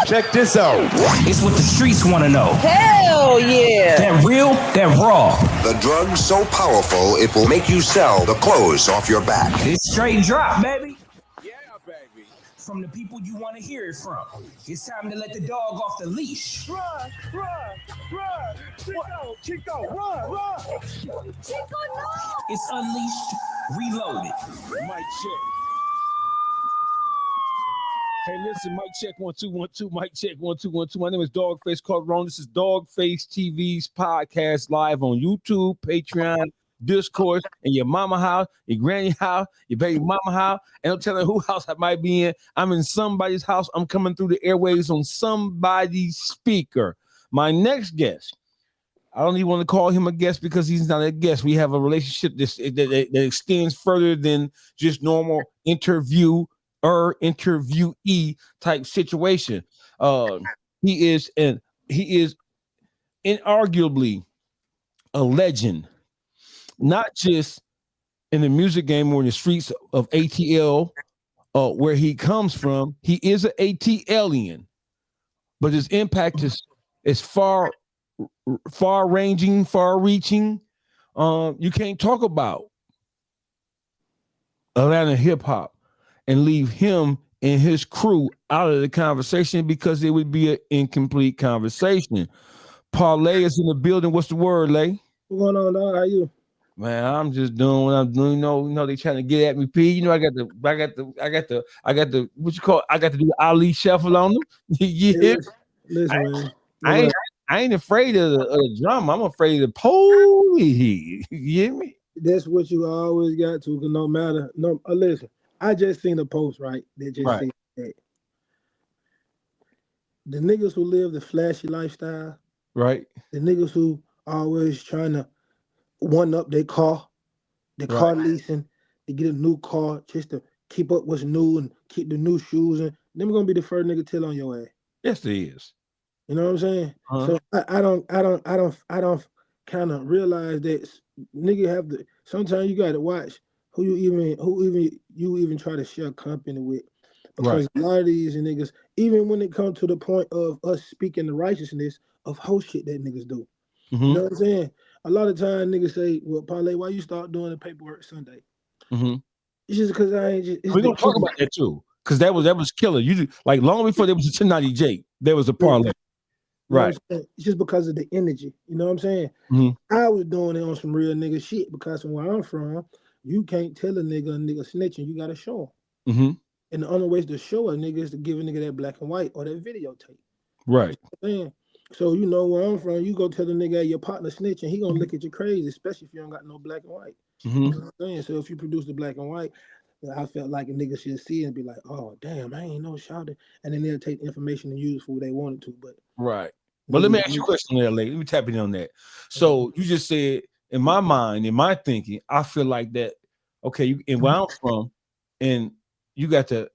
Check this out. It's what the streets want to know. Hell yeah. That real, that raw. The drug's so powerful, it will make you sell the clothes off your back. It's straight drop, baby. Yeah, baby. From the people you want to hear it from. It's time to let the dog off the leash. Run. Chico, run. Chico, no. It's unleashed, reloaded. Mic check. Hey, listen, mic check 1 2 1 2. Mic check 1 2 1 2. My name is Dawgface Corron. This is DawgfaceTV's podcast live on YouTube, Patreon, Discourse, and your mama house, your granny house, your baby mama house. And I'm telling who house I might be in. I'm in somebody's house. I'm coming through the airwaves on somebody's speaker. My next guest, I don't even want to call him a guest because he's not a guest. We have a relationship that extends further than just normal interviewee type situation. He is inarguably a legend, not just in the music game or in the streets of ATL, where he comes from. He is an ATLian, but his impact is far-reaching. You can't talk about Atlanta hip hop and leave him and his crew out of the conversation because it would be an incomplete conversation. Parlay is in the building. What's the word, Lay? What's going on, dog? How you? Man, I'm just doing what I'm doing. You know, they trying to get at me, P. You know, I got the what you call it? I got to do the Ali shuffle on them. Yeah. Listen, man. I ain't afraid of the drama. I'm afraid of the police. You hear me? That's what you always got to, because no matter. Listen, I just seen a post, right? That just said that the niggas who live the flashy lifestyle, right? The niggas who always trying to one up their car, car leasing, to get a new car just to keep up what's new and keep the new shoes, and them gonna be the first nigga tell on your ass. Yes, it is. You know what I'm saying? Uh-huh. So I don't kind of realize that nigga have to. Sometimes you gotta watch who you even try to share company with, because a lot of these niggas, even when it comes to the point of us speaking the righteousness of whole shit that niggas do. Mm-hmm. You know what I'm saying? A lot of times niggas say, "Well, Parlay, why you start doing the paperwork Sunday?" Mm-hmm. It's just because I ain't just. We're gonna talk about that too, because that was killer. You like long before there was a 1090 Jake, there was a parlay. Right. It's just because of the energy. You know what I'm saying? Mm-hmm. I was doing it on some real nigga shit, because from where I'm from, you can't tell a nigga snitching. You gotta show him. Mm-hmm. And the only way to show a nigga is to give a nigga that black and white or that videotape. Right. So you know where I'm from, you go tell the nigga, hey, your partner snitching, he gonna look at you crazy, especially if you don't got no black and white. Mm-hmm. You know what I'm saying? So if you produce the black and white, I felt like a nigga should see it and be like, oh damn, I ain't no shouting. And then they'll take the information and use it for what they wanted to. But right. But let me ask you a question there, lady. Let me tap in on that. So you just said, in my mind, in my thinking, I feel like that, okay, and where I'm from, and you got to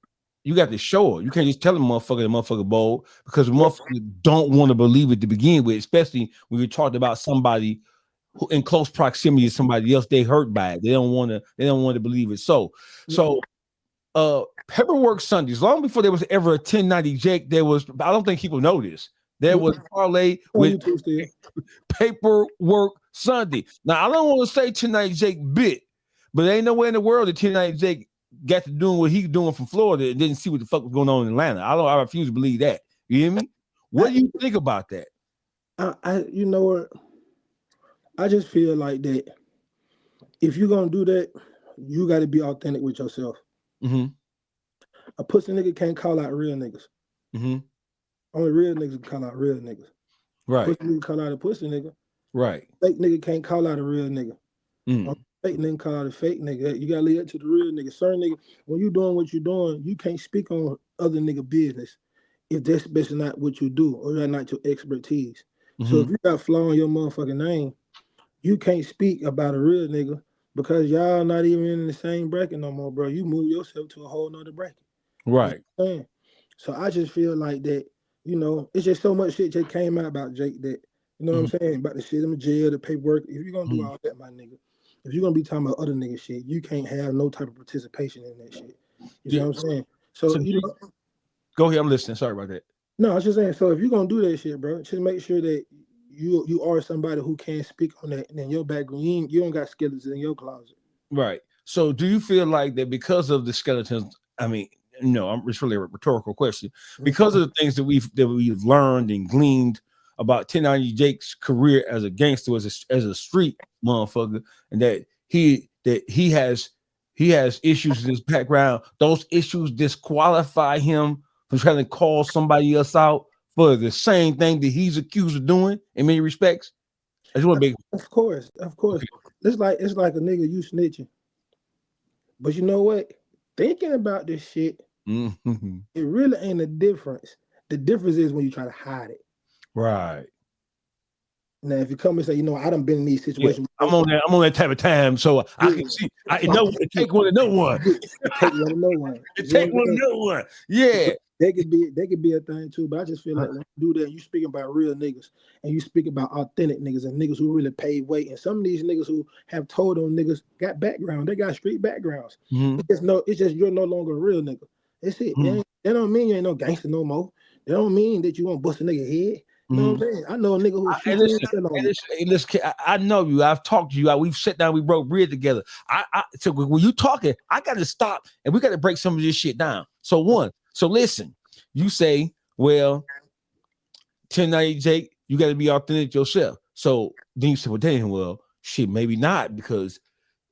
show it. You can't just tell the motherfucker bold, because the motherfucker don't want to believe it to begin with, especially when you're talking about somebody who in close proximity to somebody else, they hurt by it. They don't want to believe it. So Paperwork Sundays, long before there was ever a 1090 Jake, I don't think people know this. There was Parlay with Paperwork Sunday. Now, I don't want to say 1090 Jake bit, but there ain't nowhere in the world that 1090 Jake got to doing what he's doing from Florida and didn't see what the fuck was going on in Atlanta. I refuse to believe that. You hear me? What do you think about that? You know what? I just feel like that if you're gonna do that, you got to be authentic with yourself. Mm-hmm. A pussy nigga can't call out real niggas. Mm-hmm. Only real niggas can call out real niggas. Right. Pussy nigga call out a pussy nigga. Right. Fake nigga can't call out a real nigga. Fake nigga call out a fake nigga. You gotta leave that to the real nigga. Certain nigga, when you doing what you're doing, you can't speak on other nigga business if that's basically not what you do or that's not your expertise. Mm-hmm. So if you got flaw in your motherfucking name, you can't speak about a real nigga because y'all not even in the same bracket no more, bro. You move yourself to a whole nother bracket. Right. You know, so I just feel like that, you know, it's just so much shit just came out about Jake that, you know what I'm saying, about the shit in jail, the paperwork. If you're gonna do all that, my nigga, if you're gonna be talking about other nigga shit, you can't have no type of participation in that shit. You know what I'm saying? So you know, go ahead, I'm listening. Sorry about that. No, I was just saying. So if you're gonna do that shit, bro, just make sure that you are somebody who can speak on that. And in your background, you don't got skeletons in your closet. Right. So do you feel like that because of the skeletons? I mean, no, it's really a rhetorical question. Because of the things that we've learned and gleaned about 1090 Jake's career as a gangster, as a street motherfucker, and that he has issues in his background. Those issues disqualify him from trying to call somebody else out for the same thing that he's accused of doing in many respects. I just want to be. Of course. Okay. It's like a nigga you snitching. But you know what? Thinking about this shit, Mm-hmm. it really ain't a difference. The difference is when you try to hide it. Right. Now, if you come and say, you know, I done been in these situations. Yeah, I'm on that type of time, so I can see. I know it take one to know one. It take one to know one. It take one to know one. Yeah. They could be a thing too, but I just feel like when you do that, you speaking about real niggas and you speak about authentic niggas and niggas who really paid weight. And some of these niggas who have told on niggas got background, they got street backgrounds. Mm-hmm. It's just you're no longer a real nigga. That's it. Mm-hmm. That don't mean you ain't no gangster no more. That don't mean that you won't bust a nigga head. You know what I'm saying? I know a nigga who listen, I know you. I've talked to you. We've sat down. We broke bread together. So when you talking, I got to stop and we got to break some of this shit down. So listen. You say, well, 1090 Jake, you got to be authentic yourself. So then you say, well, damn, well, shit, maybe not, because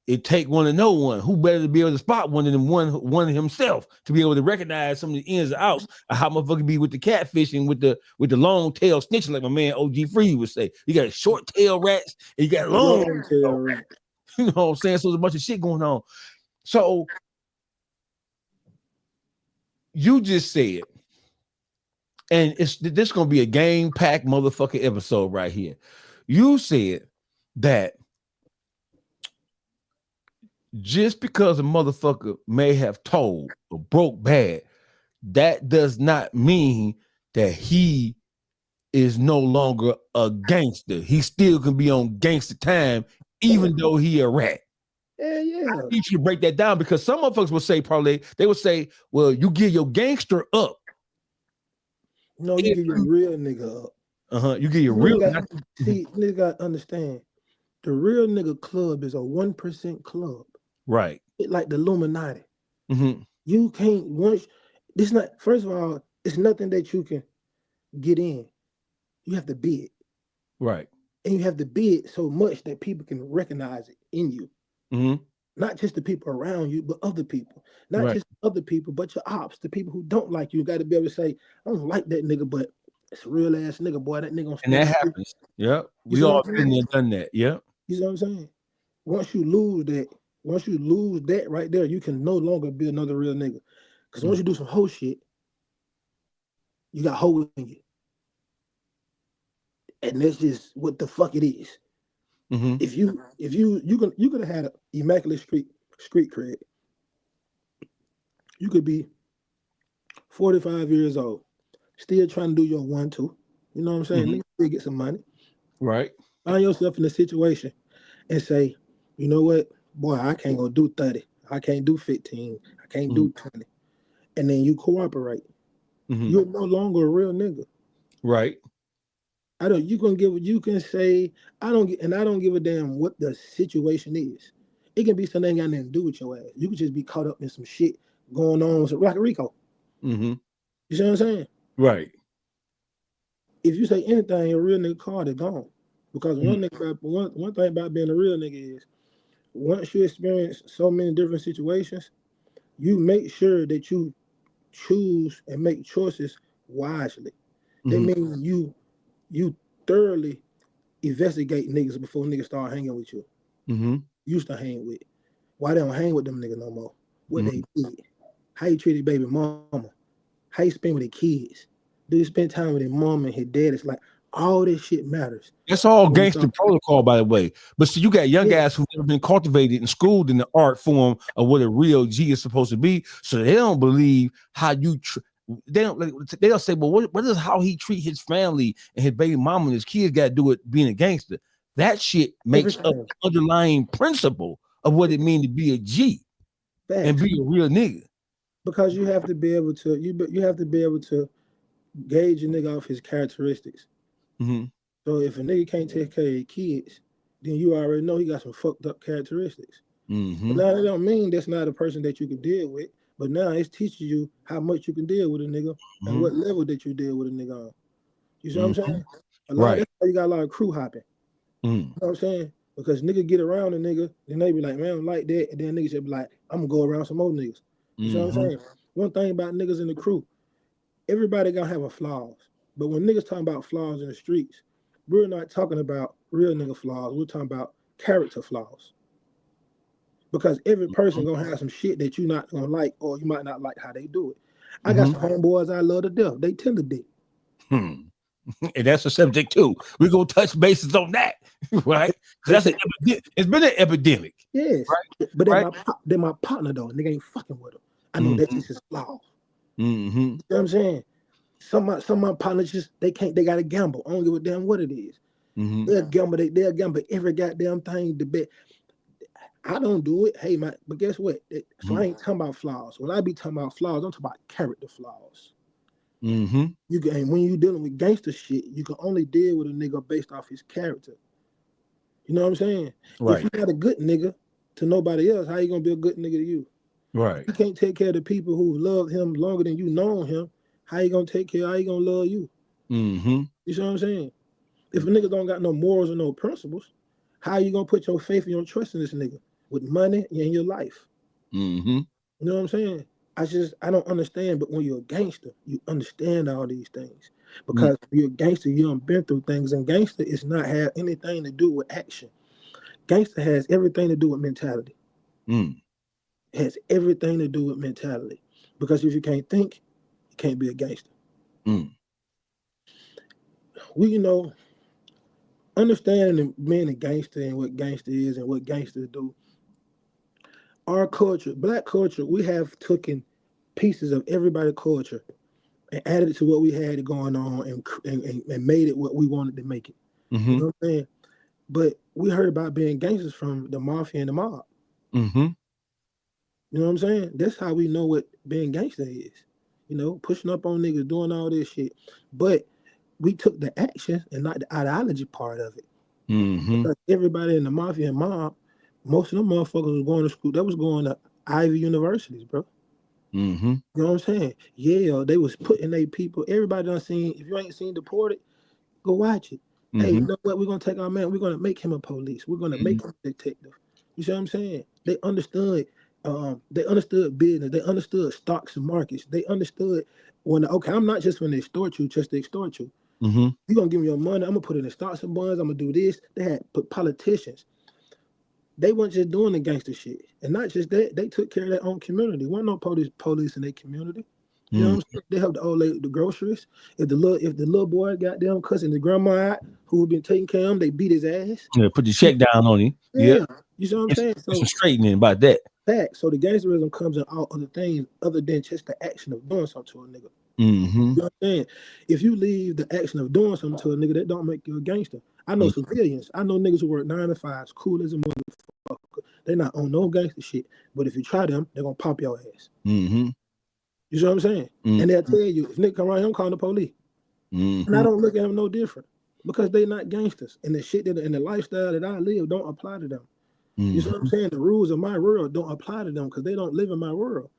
it take one to know one. Who better to be able to spot one than one himself to be able to recognize some of the ins and outs of how motherfucker be with the catfishing, with the long tail snitching, like my man OG Free would say. You got short tail rats and you got long tail rats. You know what I'm saying? So there's a bunch of shit going on. So you just said, and this gonna be a game-packed motherfucking episode right here. You said that just because a motherfucker may have told or broke bad, that does not mean that he is no longer a gangster. He still can be on gangster time, even though he a rat. Yeah. I need you to break that down, because some motherfuckers will say, Parlay, they would say, well, you give your gangster up. No, you give your real nigga up. You get your real nigga. See, nigga gotta understand. The real nigga club is a 1% club. Right. It's like the Illuminati. Mm-hmm. You can't first of all, it's nothing that you can get in. You have to be it. Right. And you have to be it so much that people can recognize it in you. Mm-hmm. Not just the people around you, but other people. Not just other people, but your ops, the people who don't like you. You got to be able to say, I don't like that nigga, but it's a real ass nigga, boy. That nigga. And that happens. Yeah. We all been there, done that. Yeah. You know what I'm saying? Once you lose that right there, you can no longer be another real nigga. Because once you do some whole shit, you got holes in you. And that's just what the fuck it is. Mm-hmm. If you could have had an immaculate street cred. You could be 45 years old, still trying to do your 1-2. You know what I'm saying? Nigga, still get some money. Right. Find yourself in a situation and say, you know what, boy, I can't go do 30. I can't do 15. I can't do 20. And then you cooperate. You're no longer a real nigga. Right. You can say, I don't give a damn what the situation is. It can be something that ain't got nothing to do with your ass. You could just be caught up in some shit going on with like Rico. Mm-hmm. You see what I'm saying? Right. If you say anything, a real nigga card is gone. Because one thing about being a real nigga is, once you experience so many different situations, you make sure that you choose and make choices wisely. That means you thoroughly investigate niggas before niggas start hanging with you. Used to hang with. Why they don't hang with them niggas no more? What they did? How you treated baby mama? How you spend with their kids? Do you spend time with their mom and his dad? It's like all this shit matters. That's all gangster protocol, by the way. But see, you got young guys who've never been cultivated and schooled in the art form of what a real G is supposed to be, so they don't believe how you. They'll say, "Well, what is how he treat his family and his baby mama and his kids got to do with being a gangster?" That shit makes up the underlying principle of what it means to be a G and be a real nigga. Because you have to be able to gauge a nigga off his characteristics. Mm-hmm. So if a nigga can't take care of his kids, then you already know he got some fucked up characteristics. Mm-hmm. But now that don't mean that's not a person that you can deal with. But now it's teaching you how much you can deal with a nigga and what level that you deal with a nigga on. You see what I'm saying? That's why you got a lot of crew hopping. Mm-hmm. You know what I'm saying? Because nigga get around a nigga, then they be like, man, I don't like that. And then niggas should be like, I'm gonna go around some more niggas. You see what I'm saying? One thing about niggas in the crew, everybody gonna have a flaws. But when niggas talking about flaws in the streets, we're not talking about real nigga flaws. We're talking about character flaws. Because every person gonna have some shit that you not gonna like, or you might not like how they do it. I got some homeboys I love to death. They tender dick. And that's a subject too. We're gonna touch bases on that, right? That's it's been an epidemic. Yes, right? But they're my partner though. Nigga ain't fucking with them. I know that's just his flaw. You know what I'm saying? Some of my partners just they gotta gamble. I don't give a damn what it is. They'll gamble every goddamn thing to bet. I don't do it. Hey man, but guess what? So I ain't talking about flaws. When I be talking about flaws, I'm talking about character flaws. You can, and when you dealing with gangster shit, you can only deal with a nigga based off his character. You know what I'm saying? Right. If you're not a good nigga to nobody else, how you gonna be a good nigga to you? Right. You can't take care of the people who love him longer than you know him. How you gonna take care? How you gonna love you? You see what I'm saying? If a nigga don't got no morals or no principles, how you gonna put your faith and your trust in this nigga with money in your life? You know what I'm saying? I don't understand, but when you're a gangster, you understand all these things. Because when you're a gangster, you done been through things, and gangster is not have anything to do with action. Gangster has everything to do with mentality. It has everything to do with mentality. Because if you can't think, you can't be a gangster. We, understanding being a gangster and what gangster is and what gangsters do. Our culture, black culture, we have taken pieces of everybody's culture and added it to what we had going on and made it what we wanted to make it. You know what I'm saying? But we heard about being gangsters from the mafia and the mob. You know what I'm saying? That's how we know what being gangster is. Pushing up on niggas, doing all this shit. But we took the action and not the ideology part of it. Because everybody in the mafia and mob, most of them motherfuckers was going to school. They was going to Ivy universities, bro. You know what I'm saying? Yeah, they was putting their people. Everybody done seen. If you ain't seen Deported, go watch it. Hey, you know what? We're gonna take our man. We're gonna make him a police. We're gonna make him a detective. You see what I'm saying? They understood. They understood business. They understood stocks and markets. They understood I'm not just when they extort you, just to extort you. You're gonna give me your money. I'm gonna put it in stocks and bonds. I'm gonna do this. They had put politicians. They weren't just doing the gangster shit. And not just that, they took care of their own community. Wasn't no police in their community. You know what I'm saying? They helped the old lady with the groceries. If the little boy got them cussing the grandma out who had been taking care of him, they beat his ass. Yeah, put the check down on him. Yeah. You see what I'm saying? So it's straightening about that. So the gangsterism comes in all other things other than just the action of doing something to a nigga. You know what I'm saying? If you leave the action of doing something to a nigga, that don't make you a gangster. I know civilians. I know niggas who work 9 to 5s, cool as a motherfucker. They're not on no gangster shit. But if you try them, they're gonna pop your ass. You see what I'm saying? And they'll tell you, if nigga come around here, I'm calling the police. And I don't look at them no different. Because they not gangsters. And the shit and the lifestyle that I live don't apply to them. You see what I'm saying? The rules of my world don't apply to them because they don't live in my world.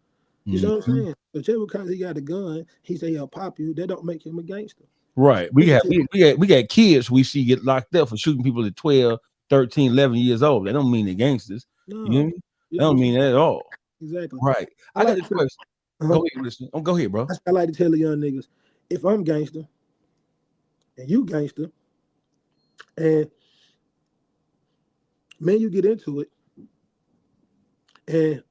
You see what I'm saying? So just because he got a gun, he say he'll pop you, that don't make him a gangster. Right. We got kids we see get locked up for shooting people at 12, 13, 11 years old. That don't mean they're gangsters. No, you know what I mean? That don't mean that at all. Exactly. Right. I got a question. Go ahead, listen. Go ahead, bro. I like to tell the young niggas, if I'm gangster and you gangster, and man, you get into it, and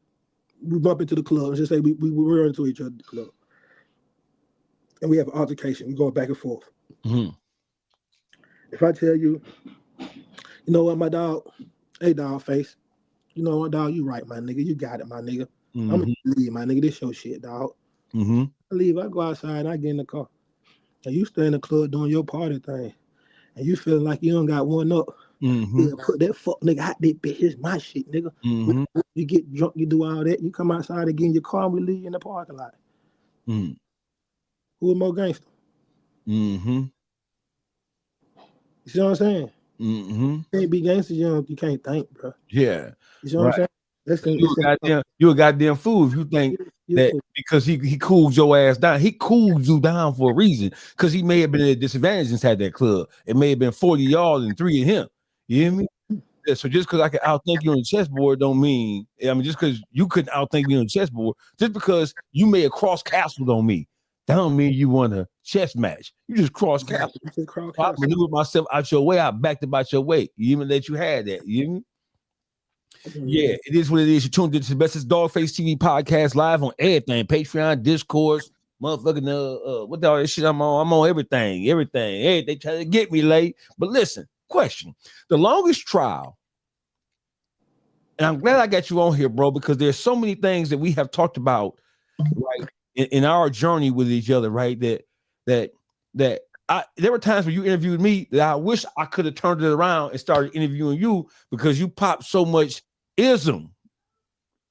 we bump into the club, and just say we run into each other at the club, and we have an altercation, we go back and forth. If I tell you, you know what, my dog, hey dog face, you know what, dog, you right, my nigga, you got it, my nigga. I'm gonna leave, my nigga, this your shit, dog. I leave, I go outside, and I get in the car, and you stay in the club doing your party thing, and you feeling like you don't got one up. Yeah, put that fuck nigga out there, bitch. It's my shit, nigga. You get drunk, you do all that. You come outside again, your car, and we leave in the parking lot. Who is more gangster? Mm-hmm. You see what I'm saying? Mm-hmm. You can't be gangster, you can't think, bro. Yeah. You see what I'm saying? You a goddamn fool if you think that because he cooled your ass down. He cooled you down for a reason because he may have been at a disadvantage inside that club. It may have been 40 y'all and 3 of him. You hear me? Yeah, so just because I can outthink you on the chessboard don't mean, I mean, just because you couldn't outthink me on the chessboard, just because you may have crossed castles on me, that don't mean you won a chess match. You just crossed castles. I maneuvered myself out your way. I backed about your way. You even let you have that. You hear me? Yeah, it is what it is. You tuned into the best Dawgface TV podcast live on everything, Patreon, Discourse, motherfucking what the all this shit I'm on. I'm on everything. Hey, they try to get me late. But listen, question: the longest trial, and I'm glad I got you on here, bro, because there's so many things that we have talked about, right, in our journey with each other, right? That there were times when you interviewed me that I wish I could have turned it around and started interviewing you because you popped so much ism.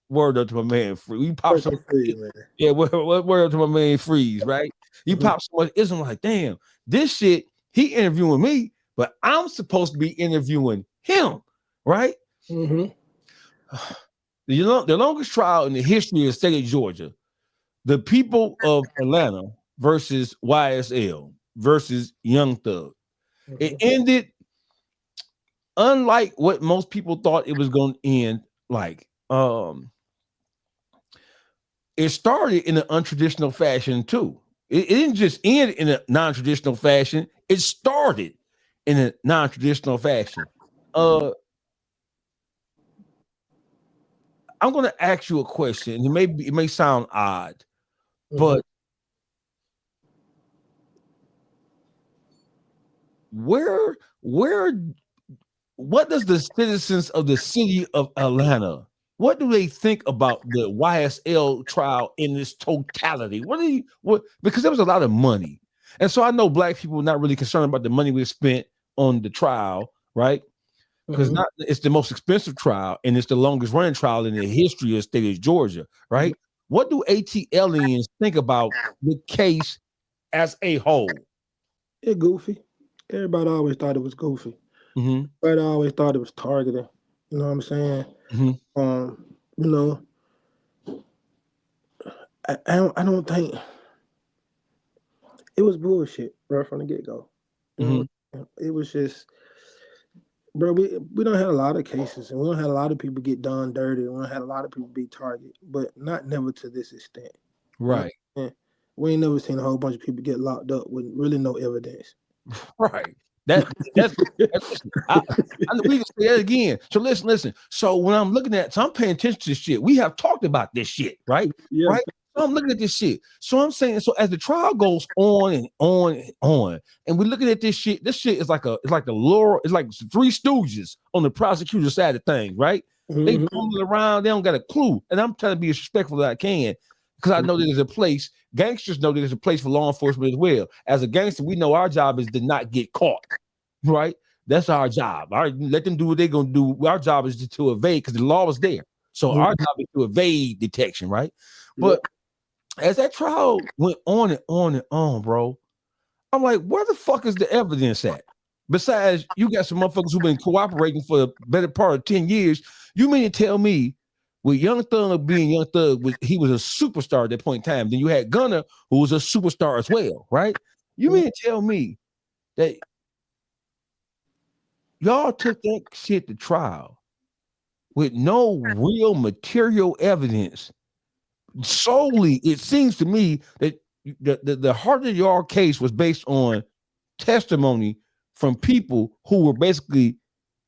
Word up to my man Free. You pop so free, man. Yeah, word up to my man Freeze, right? You pop so much ism, like, damn, this shit, he interviewing me, but I'm supposed to be interviewing him, right? Mm-hmm. The longest trial in the history of the state of Georgia, the people of Atlanta versus YSL versus Young Thug. It ended unlike what most people thought it was going to end like. It started in an untraditional fashion too. It didn't just end in a non-traditional fashion. It started in a non-traditional fashion. I'm going to ask you a question. It may sound odd, but what does the citizens of the city of Atlanta, what do they think about the YSL trial in this totality? Because there was a lot of money. And so I know black people are not really concerned about the money we spent on the trial, right? Because it's the most expensive trial and it's the longest running trial in the history of the state of Georgia, right? What do ATLians think about the case as a whole? It's goofy. Everybody always thought it was goofy. But I always thought it was targeted. You know what I'm saying? You know, I don't think it was bullshit, bro, from the get-go. It was just, bro, we don't have a lot of cases and we don't have a lot of people get done dirty and we don't have a lot of people be targeted, but not never to this extent. Right. We ain't never seen a whole bunch of people get locked up with really no evidence. Right. That's we can say that again. So listen. So when I'm looking at, so I'm paying attention to this shit. We have talked about this shit, right? Yeah. Right. So I'm looking at this shit. So I'm saying, so as the trial goes on and on and on, and we're looking at this shit is like the lore, it's like Three Stooges on the prosecutor side of things, right? They fooling around, they don't got a clue. And I'm trying to be as respectful as I can because I know that there's a place. Gangsters know that there's a place for law enforcement as well. As a gangster, we know our job is to not get caught, right? That's our job. All right, let them do what they're gonna do. Our job is to evade because the law was there. So our job is to evade detection, right? But as that trial went on and on and on, bro, I'm like, where the fuck is the evidence at? Besides, you got some motherfuckers who've been cooperating for the better part of 10 years. You mean to tell me with Young Thug being Young Thug, he was a superstar at that point in time. Then you had Gunna, who was a superstar as well, right? You mean to tell me that y'all took that shit to trial with no real material evidence? Solely, it seems to me that the heart of your case was based on testimony from people who were basically,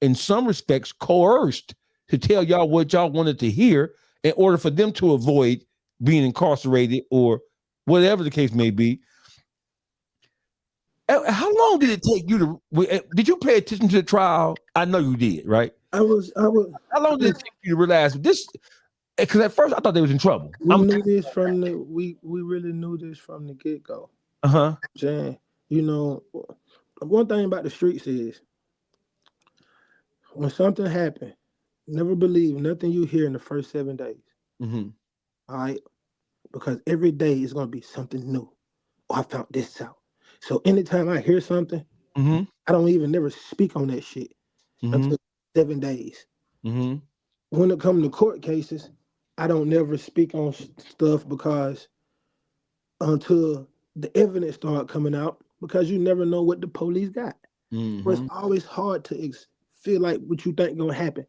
in some respects, coerced to tell y'all what y'all wanted to hear in order for them to avoid being incarcerated or whatever the case may be. How long did it take you did you pay attention to the trial? I know you did, right? I was. How long did it take you to realize this? Because at first I thought they was in trouble. We knew this from we really knew this from the get-go. Saying, you know, one thing about the streets is when something happened, never believe nothing you hear in the first 7 days. All right, because every day is gonna be something new. Oh, I found this out. So anytime I hear something, Mm-hmm. I don't even never speak on that shit Mm-hmm. until 7 days. Mm-hmm. When it comes to court cases, I don't never speak on stuff because until the evidence start coming out, because you never know what the police got. But it's Mm-hmm. always hard to feel like what you think gonna happen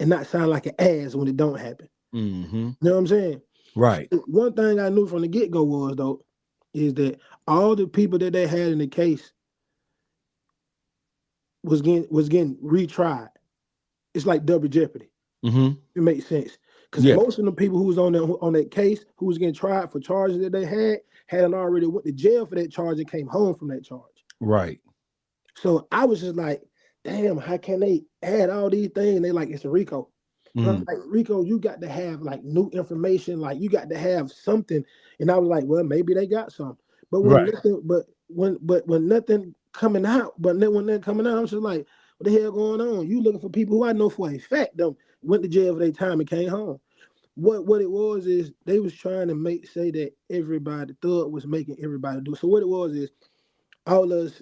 and not sound like an ass when it don't happen. Mm-hmm. You know what I'm saying? Right. So one thing I knew from the get-go was though, is that all the people that they had in the case was getting retried. It's like double jeopardy. Mm-hmm. It makes sense. Because Yeah. most of the people who was on that case, who was getting tried for charges that they hadn't already went to jail for that charge and came home from that charge. Right. So I was just like, damn, how can they add all these things? And they like, it's a RICO. And I was like, Rico, you got to have like new information, like you got to have something. And I was like, well, maybe they got some. But when Right. nothing, when nothing coming out, when nothing coming out, I'm just like, what the hell going on? You looking for people who I know for a fact them went to jail for their time and came home. What it was is they was trying to say that everybody thug was making everybody do. So what it was is all us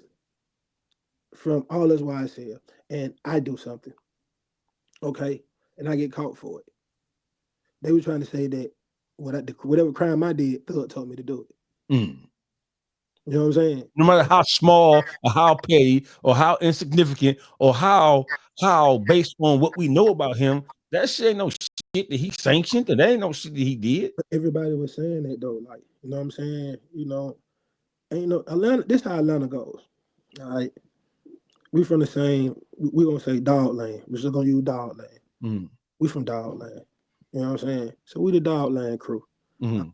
YSL and I do something, okay, and I get caught for it. They were trying to say that whatever crime I did, Thug told me to do it. Mm. You know what I'm saying? No matter how small or how petty or how insignificant or how based on what we know about him, that shit ain't no shit that he sanctioned. That ain't no shit that he did. But everybody was saying that though, like, you know what I'm saying? You know, ain't no Atlanta. This how Atlanta goes. All right, we from the same. We gonna say dog lane. We're just gonna use dog lane. Mm. We from dog lane. You know what I'm saying? So we the dog lane crew. Mm-hmm.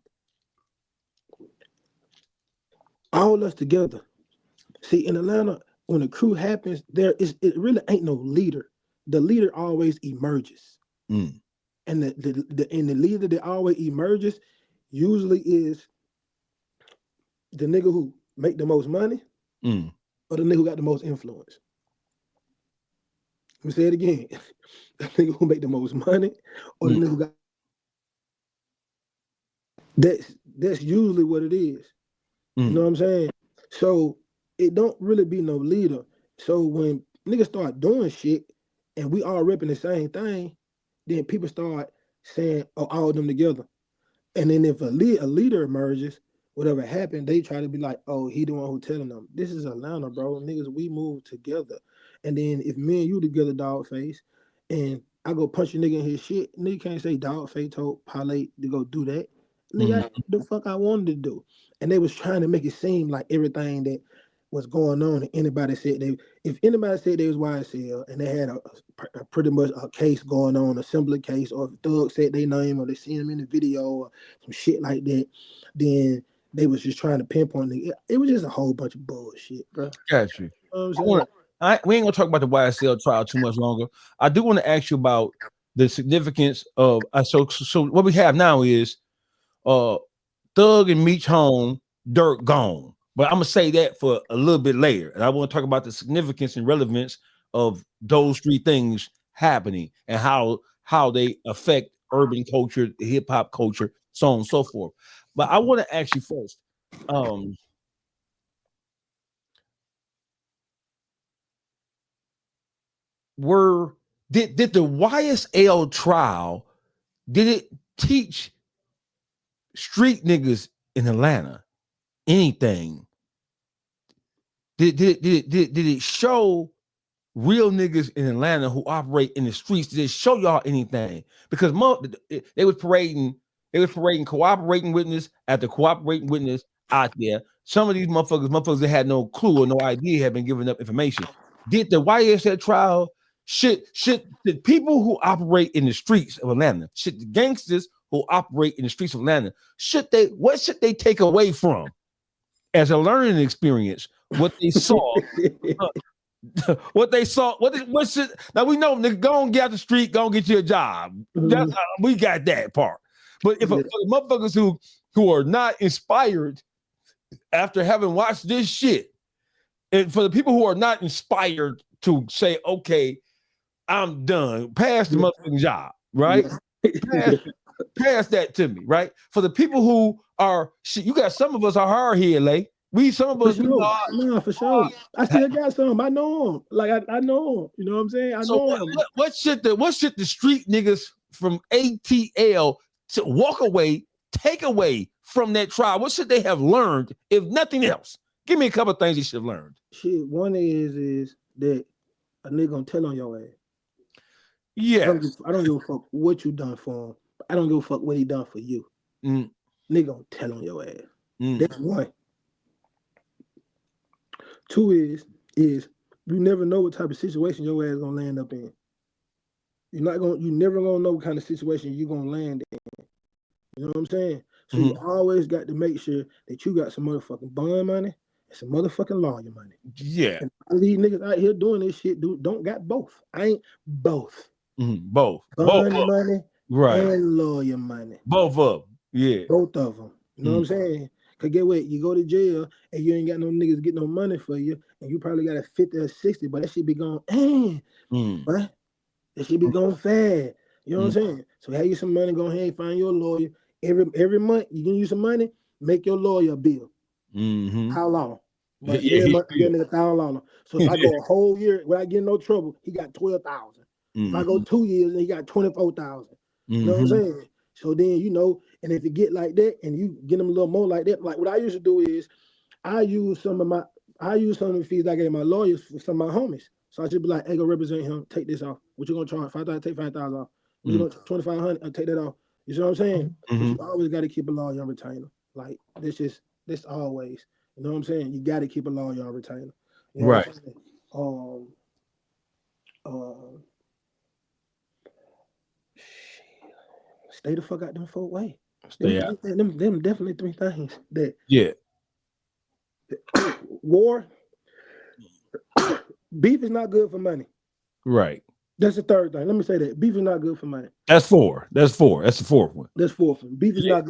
All us together. See, in Atlanta, when the crew happens, it really ain't no leader. The leader always emerges. Mm. And the leader that always emerges usually is the nigga who make the most money or the nigga who got the most influence. Let me say it again. The nigga who make the most money or the nigga who got that's usually what it is. You know what I'm saying? So it don't really be no leader. So when niggas start doing shit and we all repping the same thing, then people start saying, oh, all of them together. And then if a leader emerges, whatever happened, they try to be like, oh, he the one who telling them. This is Atlanta, bro. Niggas, we move together. And then if me and you together, Dawgface, and I go punch a nigga in his shit, nigga can't say Dawgface told Parlay to go do that. Nigga, I did the fuck I wanted to do. And they was trying to make it seem like everything that was going on, and anybody said if anybody said they was YSL and they had a pretty much a case going on, a similar case, or if Thug said their name or they seen them in the video or some shit like that, then they was just trying to pinpoint it. It was just a whole bunch of bullshit, bro. Got you. You know what I'm saying? We ain't gonna talk about the YSL trial too much longer. I do want to ask you about the significance of so what we have now is Thug and Meech home, Dirt gone. But I'm gonna say that for a little bit later, and I want to talk about the significance and relevance of those three things happening and how they affect urban culture, hip hop culture, so on and so forth. But I want to ask you first, did the YSL trial, did it teach street niggas in Atlanta anything? Did it show real niggas in Atlanta who operate in the streets? Did it show y'all anything? Because they was parading cooperating witness after cooperating witness out there. Some of these motherfuckers that had no clue or no idea had been giving up information. Did the YSL trial should the people who operate in the streets of Atlanta, should the gangsters who operate in the streets of Atlanta, what should they take away from as a learning experience? What they saw, what should, now we know, nigga, go and get out the street, go and get you a job. We got that part. But if for the motherfuckers who are not inspired after having watched this shit, and for the people who are not inspired to say, okay, I'm done, pass the motherfucking job, right? Pass that to me, right? For the people who are, shit, you got some of us are hard here, Lay. Some of us, For sure. I still got some. I know them. Like, I know them. I know them. You know what I'm saying? I so know them. what should the street niggas from ATL to walk away, take away from that trial? What should they have learned, if nothing else? Give me a couple of things they should have learned. Shit, one is that a nigga gonna tell on your ass. Yeah. I don't give a fuck what you done for him. I don't give a fuck what he done for you. Nigga gonna tell on your ass. That's one. Two is you never know what type of situation your ass gonna land up in. You never gonna know what kind of situation you gonna land in. You know what I'm saying? So you always got to make sure that you got some motherfucking bond money and some motherfucking lawyer money. Yeah. And all these niggas out here doing this shit don't got both. I ain't both. Both. Bond money, right, and lawyer money. Both of them. Yeah. Both of them. You know what I'm saying? Cause get what? You go to jail and you ain't got no niggas get no money for you, and you probably got a 50 or 60, but that shit be going, but that shit be going fast. You know what I'm saying? So have you some money, go ahead and find your lawyer. Every month you can use some money, make your lawyer a bill. How long? But every month you get a $1,000. So if I go a whole year without getting no trouble, he got 12,000. If I go 2 years, then he got 24,000. You know what I'm saying? So then, you know, and if you get like that and you get them a little more like that, like what I used to do is I use some of the fees I gave my lawyers for some of my homies. So I should be like, hey, go represent him, take this off. What you gonna charge? 5,000, take 5,000 off. What you gonna 2,500, I'll take that off. You see what I'm saying? But you always gotta keep a lawyer on retainer. Like this always. You know what I'm saying? You gotta keep a lawyer on retainer. You know right. Stay the fuck out them folk way. Them definitely three things that war, beef is not good for money. Right. That's the third thing. Let me say that. Beef is not good for money. That's four. That's the fourth one. That's fourth one. Beef is not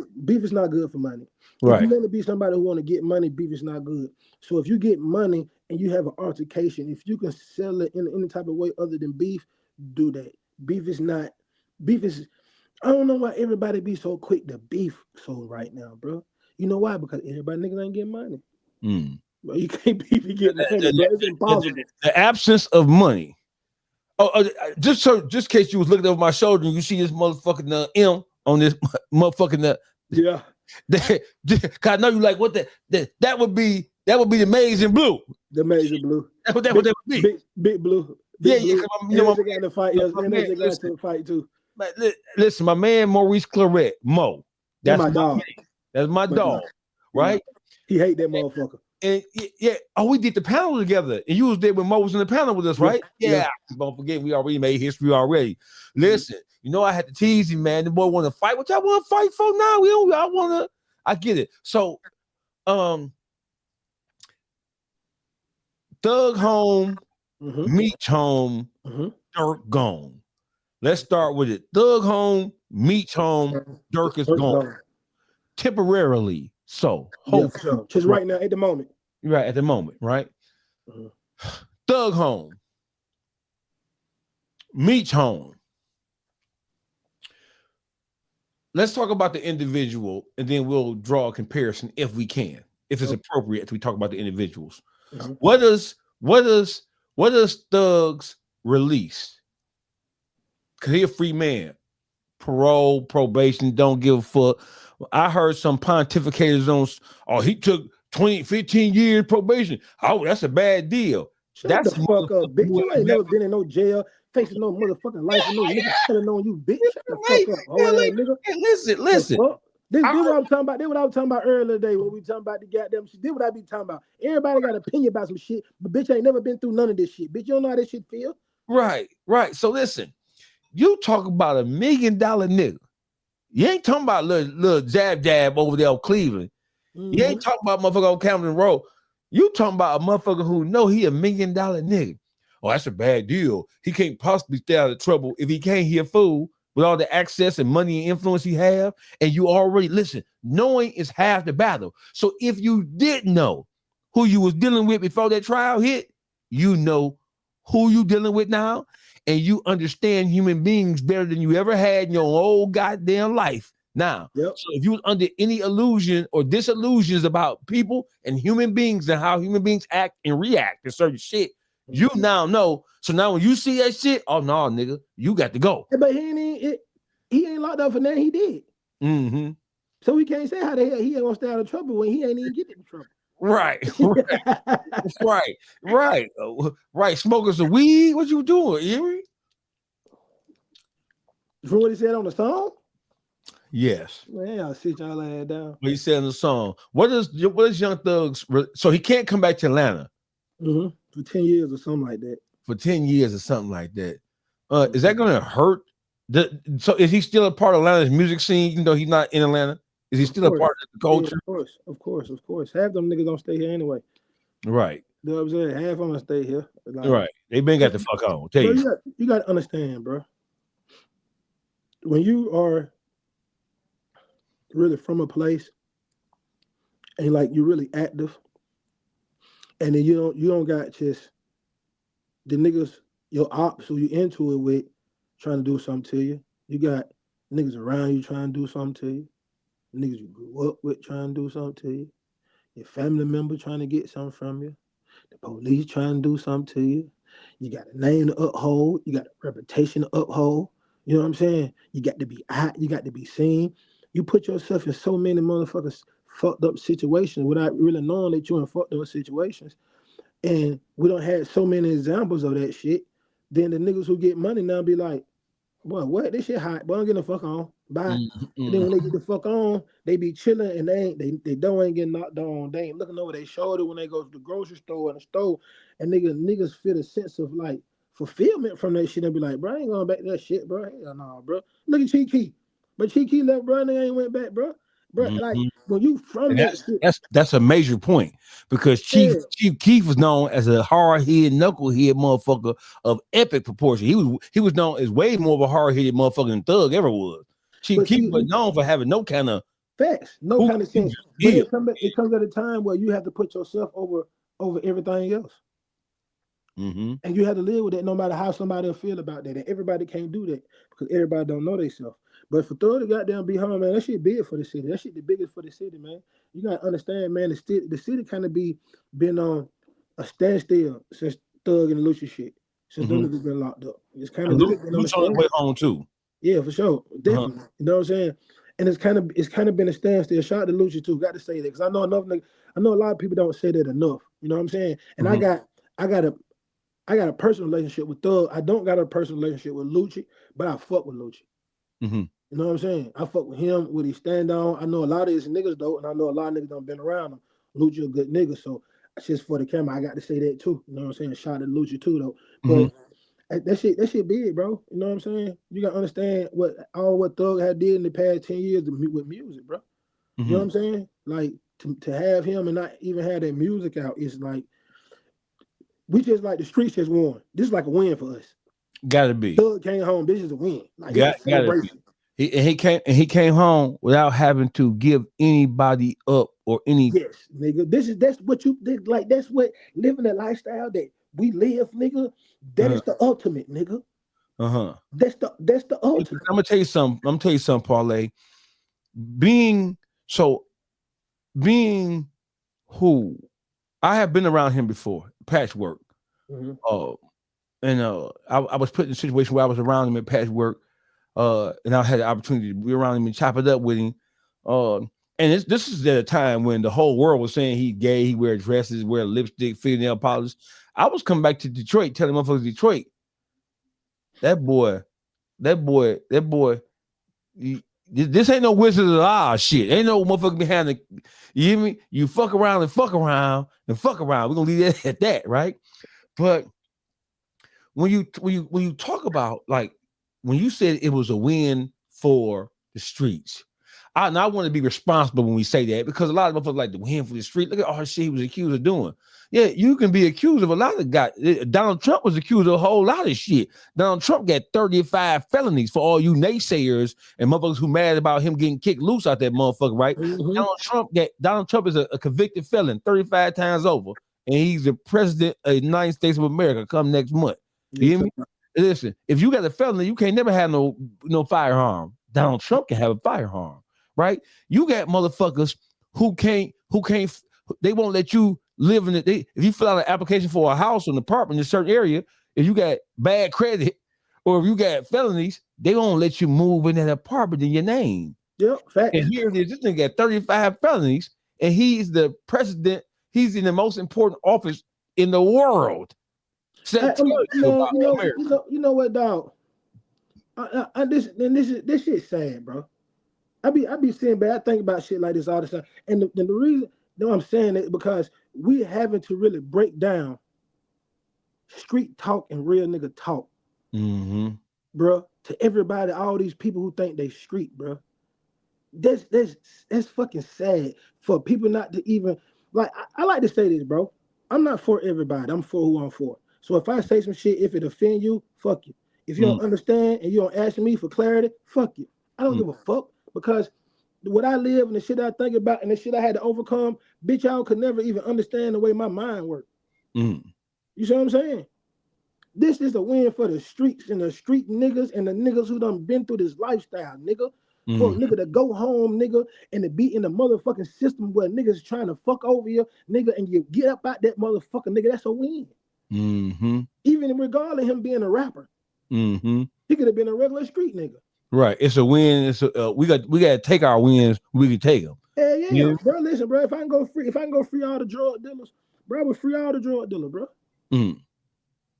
good for money. Right. If you want to be somebody who want to get money, beef is not good. So if you get money and you have an altercation, if you can sell it in any type of way other than beef, do that. Beef is I don't know why everybody be so quick to beef so right now, bro. You know why? Because everybody niggas ain't getting money. Well, you can't beef and get money, bro. It's impossible. The absence of money. Just in case you was looking over my shoulder and you see this motherfucking M on this motherfucking yeah. Cause I know you like what that would be the maize and blue. The maize and blue. That's what that would be. Big blue. Yeah. You know, got in the fight. Yeah, they got to the fight too. Listen, my man Maurice Claret, Mo. That's my dog. That's my dog, right? He hate that motherfucker. And we did the panel together, and you was there when Mo was in the panel with us, right? Yeah. Don't forget, we already made history already. Listen, you know I had to tease him, man. The boy want to fight. What y'all want to fight for now? I get it. So, Thug home, Meech home, Dirk gone. Let's start with it. Thug home, Meech home, Dirk is gone. Temporarily. So, hopefully. Just right now, at the moment. Right, at the moment, right? Thug home. Meech home. Let's talk about the individual, and then we'll draw a comparison if we can, if it's appropriate to we talk about the individuals. What does Thug's release? Cause he a free man. Parole, probation, don't give a fuck. I heard some pontificators he took 15 years probation. Oh, that's a bad deal. That's the fuck up, bitch. You ain't never been in no jail, facing no motherfucking life, and no nigga telling on you, bitch. Shut the fuck up. Nigga. Hey, listen. This what I'm talking about. This what I was talking about earlier today when we talking about the goddamn shit. This what I be talking about. Everybody got an opinion about some shit, but bitch ain't never been through none of this shit. Bitch, you don't know how this shit feel. Right. So listen, you talk about $1 million nigga. You ain't talking about little jab over there on Cleveland. You ain't talking about motherfucker on Camden Road. You talking about a motherfucker who know he $1 million nigga. Oh, that's a bad deal. He can't possibly stay out of trouble if he can't hear fool with all the access and money and influence he have. And you already, listen, knowing is half the battle. So if you didn't know who you was dealing with before that trial hit, you know who you dealing with now. And you understand human beings better than you ever had in your whole goddamn life. Now, Yep. so if you was under any illusion or disillusions about people and human beings and how human beings act and react to certain shit, you now know. So now when you see that shit, oh no, nigga, you got to go. But he ain't locked up for nothing. He did. Mm-hmm. So we can't say how the hell he ain't gonna stay out of trouble when he ain't even get in trouble. Right. Right. Smoking some weed. What you doing, Erie? From what he said on the song? Yes. Man, I'll sit y'all ass down. What he said in the song. What is Young Thug's? So he can't come back to Atlanta for 10 years or something like that. For 10 years or something like that. Is that gonna hurt? So is he still a part of Atlanta's music scene, even though he's not in Atlanta? Is he still a part of the culture? Yeah, of course. Half them niggas don't stay here anyway. Right. You know what I'm saying? Half of them stay here. Like, right. They been got the fuck on. Bro, you got to understand, bro. When you are really from a place and like you're really active, and then you don't got just the niggas, your ops who you into it with trying to do something to you. You got niggas around you trying to do something to you. Niggas you grew up with trying to do something to you. Your family member trying to get something from you. The police trying to do something to you. You got a name to uphold. You got a reputation to uphold. You know what I'm saying? You got to be out. You got to be seen. You put yourself in so many motherfuckers fucked up situations without really knowing that you're in fucked up situations. And we don't have so many examples of that shit. Then the niggas who get money now be like, boy, what? This shit hot. Boy, I'm getting the fuck on. Bye. And then when they get the fuck on, they be chilling and they don't ain't getting knocked down. They ain't looking over their shoulder when they go to the grocery store and the store. And niggas feel a sense of like fulfillment from that shit and be like, bro, I ain't going back to that shit, bro. Hell no, bro. Look at Cheeky. But Cheeky left, bro, and they ain't went back, bro. Bro, like when you from that shit. That's a major point because Chief Keef was known as a hard-headed, knucklehead motherfucker of epic proportion. He was known as way more of a hard-headed motherfucker than Thug ever was. Chief Keef was known for having no kind of facts, no kind of sense. But it comes at a time where you have to put yourself over everything else. And you have to live with that no matter how somebody will feel about that. And everybody can't do that because everybody don't know themselves. But for Thug to goddamn be home, man, that shit big for the city. That shit the biggest for the city, man. You gotta understand, man, the city kind of been on a standstill since Thug and the Lucha shit. Since them niggas been locked up. It's kind of Lucha on the way home too. Yeah, for sure. Definitely. You know what I'm saying? And it's kind of been a standstill. Shout out to Lucha too. Got to say that. Because I know a lot of people don't say that enough. You know what I'm saying? And I got a personal relationship with Thug. I don't got a personal relationship with Lucci, but I fuck with Lucci. You know what I'm saying? I fuck with him, what he stand on. I know a lot of his niggas though, and I know a lot of niggas don't been around him. Lucci a good nigga, so just for the camera, I got to say that too. You know what I'm saying? Shout out to Lucci too though. But that shit big, bro. You know what I'm saying? You gotta understand what Thug had did in the past 10 years with music, bro. You know what I'm saying? Like to have him and not even have that music out is like we just like the streets just won. This is like a win for us. Gotta be. Thug came home. This is a win. Like gotta be. He came home without having to give anybody up or any. Yes, nigga. That's what you like. That's what living the lifestyle that we live, nigga. That is the ultimate, nigga. That's the ultimate. I'm gonna tell you something, Parlay. Being who I have been around him before, Patchwork. And I was put in a situation where I was around him at Patchwork, and I had the opportunity to be around him and chop it up with him. And this is at a time when the whole world was saying he's gay, he wear dresses, wear lipstick, fingernail polish. I was coming back to Detroit, telling motherfuckers Detroit, that boy, this ain't no Wizard of Oz shit. Ain't no motherfucker behind the, you hear me? You fuck around and fuck around and fuck around. We're gonna leave it at that, right? But when you talk about, like, when you said it was a win for the streets, I want to be responsible when we say that, because a lot of motherfuckers like the win for the street. Look at all the shit he was accused of doing. Yeah, you can be accused of a lot of guys. Donald Trump was accused of a whole lot of shit. Donald Trump got 35 felonies for all you naysayers and motherfuckers who mad about him getting kicked loose out that motherfucker, right? Donald Trump is a convicted felon 35 times over, and he's the president of the United States of America come next month. You hear me? Listen, if you got a felony, you can't never have no firearm. Donald Trump can have a firearm, right? You got motherfuckers who can't, they won't let you live in it. If you fill out an application for a house or an apartment in a certain area, if you got bad credit or if you got felonies, they won't let you move in that apartment in your name. Yep, facts. And here it is, this nigga got 35 felonies, and he's the president. He's in the most important office in the world. You know what, dog? This shit's sad, bro. I be saying, but I think about shit like this all the time. And the reason I'm saying it because we having to really break down street talk and real nigga talk, bro. To everybody, all these people who think they street, bro. That's fucking sad for people not to even like. I like to say this, bro. I'm not for everybody. I'm for who I'm for. So if I say some shit, if it offend you, fuck you. If you don't understand and you don't ask me for clarity, fuck you. I don't give a fuck because what I live and the shit I think about and the shit I had to overcome, bitch, y'all could never even understand the way my mind works. You see what I'm saying? This is a win for the streets and the street niggas and the niggas who done been through this lifestyle, nigga. For a nigga to go home, nigga, and to be in the motherfucking system where niggas trying to fuck over you, nigga, and you get up out that motherfucker, nigga, that's a win. Even regardless of him being a rapper, he could have been a regular street nigga. Right, it's a win. It's a, we got to take our wins. We can take them. Hell yeah, bro. Listen, bro. If I can go free all the drug dealers, bro, I would free all the drug dealers, bro.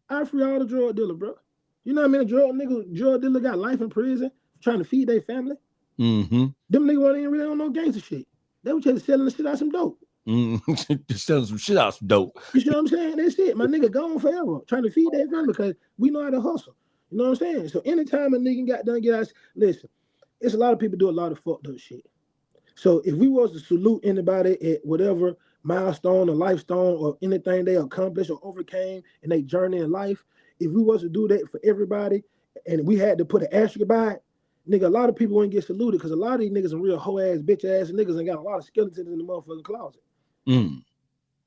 I free all the drug dealers, bro. You know what I mean? Drug dealer got life in prison trying to feed their family. Them niggas weren't even really on no gangster shit. They were just selling the shit out some dope. Just selling some shit out some dope. You see what I'm saying? That's it. My nigga gone forever trying to feed their family because we know how to hustle. You know what I'm saying? So anytime a nigga got done get us, listen, it's a lot of people do a lot of fucked up shit. So if we was to salute anybody at whatever milestone or life stone or anything they accomplished or overcame in their journey in life, if we was to do that for everybody and we had to put an asterisk by it, nigga, a lot of people wouldn't get saluted because a lot of these niggas are real hoe ass, bitch ass niggas and got a lot of skeletons in the motherfucking closet. You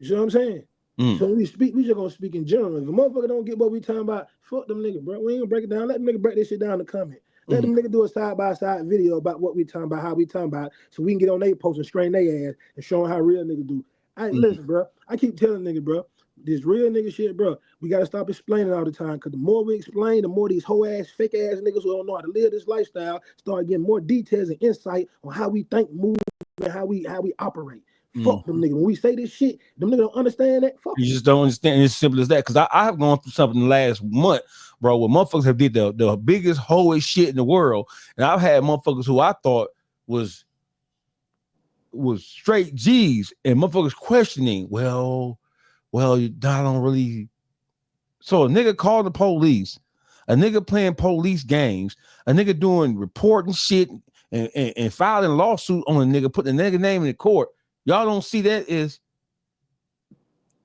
see what I'm saying? So when we speak, we just gonna speak in general. If a motherfucker don't get what we talking about, fuck them niggas, bro. We ain't gonna break it down. Let them nigga break this shit down in the comment. Let them nigga do a side-by-side video about what we talking about, how we talking about, so we can get on their post and strain their ass and show them how real niggas do. Listen, bro. I keep telling niggas, bro, this real nigga shit, bro, we gotta stop explaining all the time. Cause the more we explain, the more these hoe ass, fake ass niggas who don't know how to live this lifestyle start getting more details and insight on how we think, move, and how we operate. Fuck them niggas. When we say this shit, them niggas don't understand that. Fuck you just don't understand. It's simple as that. Cause I have gone through something the last month, bro, where motherfuckers have did the biggest hoish shit in the world. And I've had motherfuckers who I thought was straight G's and motherfuckers questioning, well, I don't really. So a nigga called the police, a nigga playing police games, a nigga doing reporting shit and filing a lawsuit on a nigga, putting a nigga name in the court. Y'all don't see that as,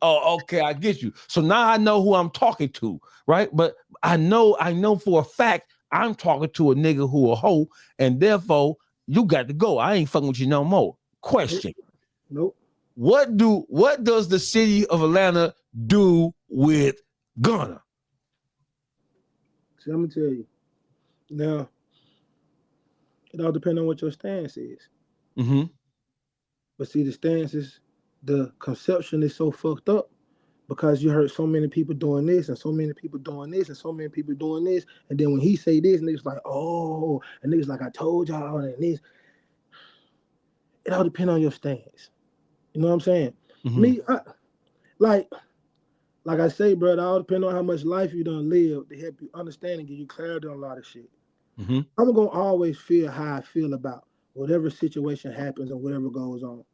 oh, okay, I get you. So now I know who I'm talking to, right? But I know for a fact I'm talking to a nigga who a hoe, and therefore you got to go. I ain't fucking with you no more. Question. Nope. What does the city of Atlanta do with Gunna? See, I'm gonna tell you. Now, it all depends on what your stance is. But see, the stance is, the conception is so fucked up because you heard so many people doing this and so many people doing this and so many people doing this. And then when he say this, niggas like, oh, and niggas like, I told y'all, and this. It all depends on your stance. You know what I'm saying? Me, like I say, bro, it all depends on how much life you done live to help you understand and give you clarity on a lot of shit. I'm gonna always feel how I feel about whatever situation happens and whatever goes on.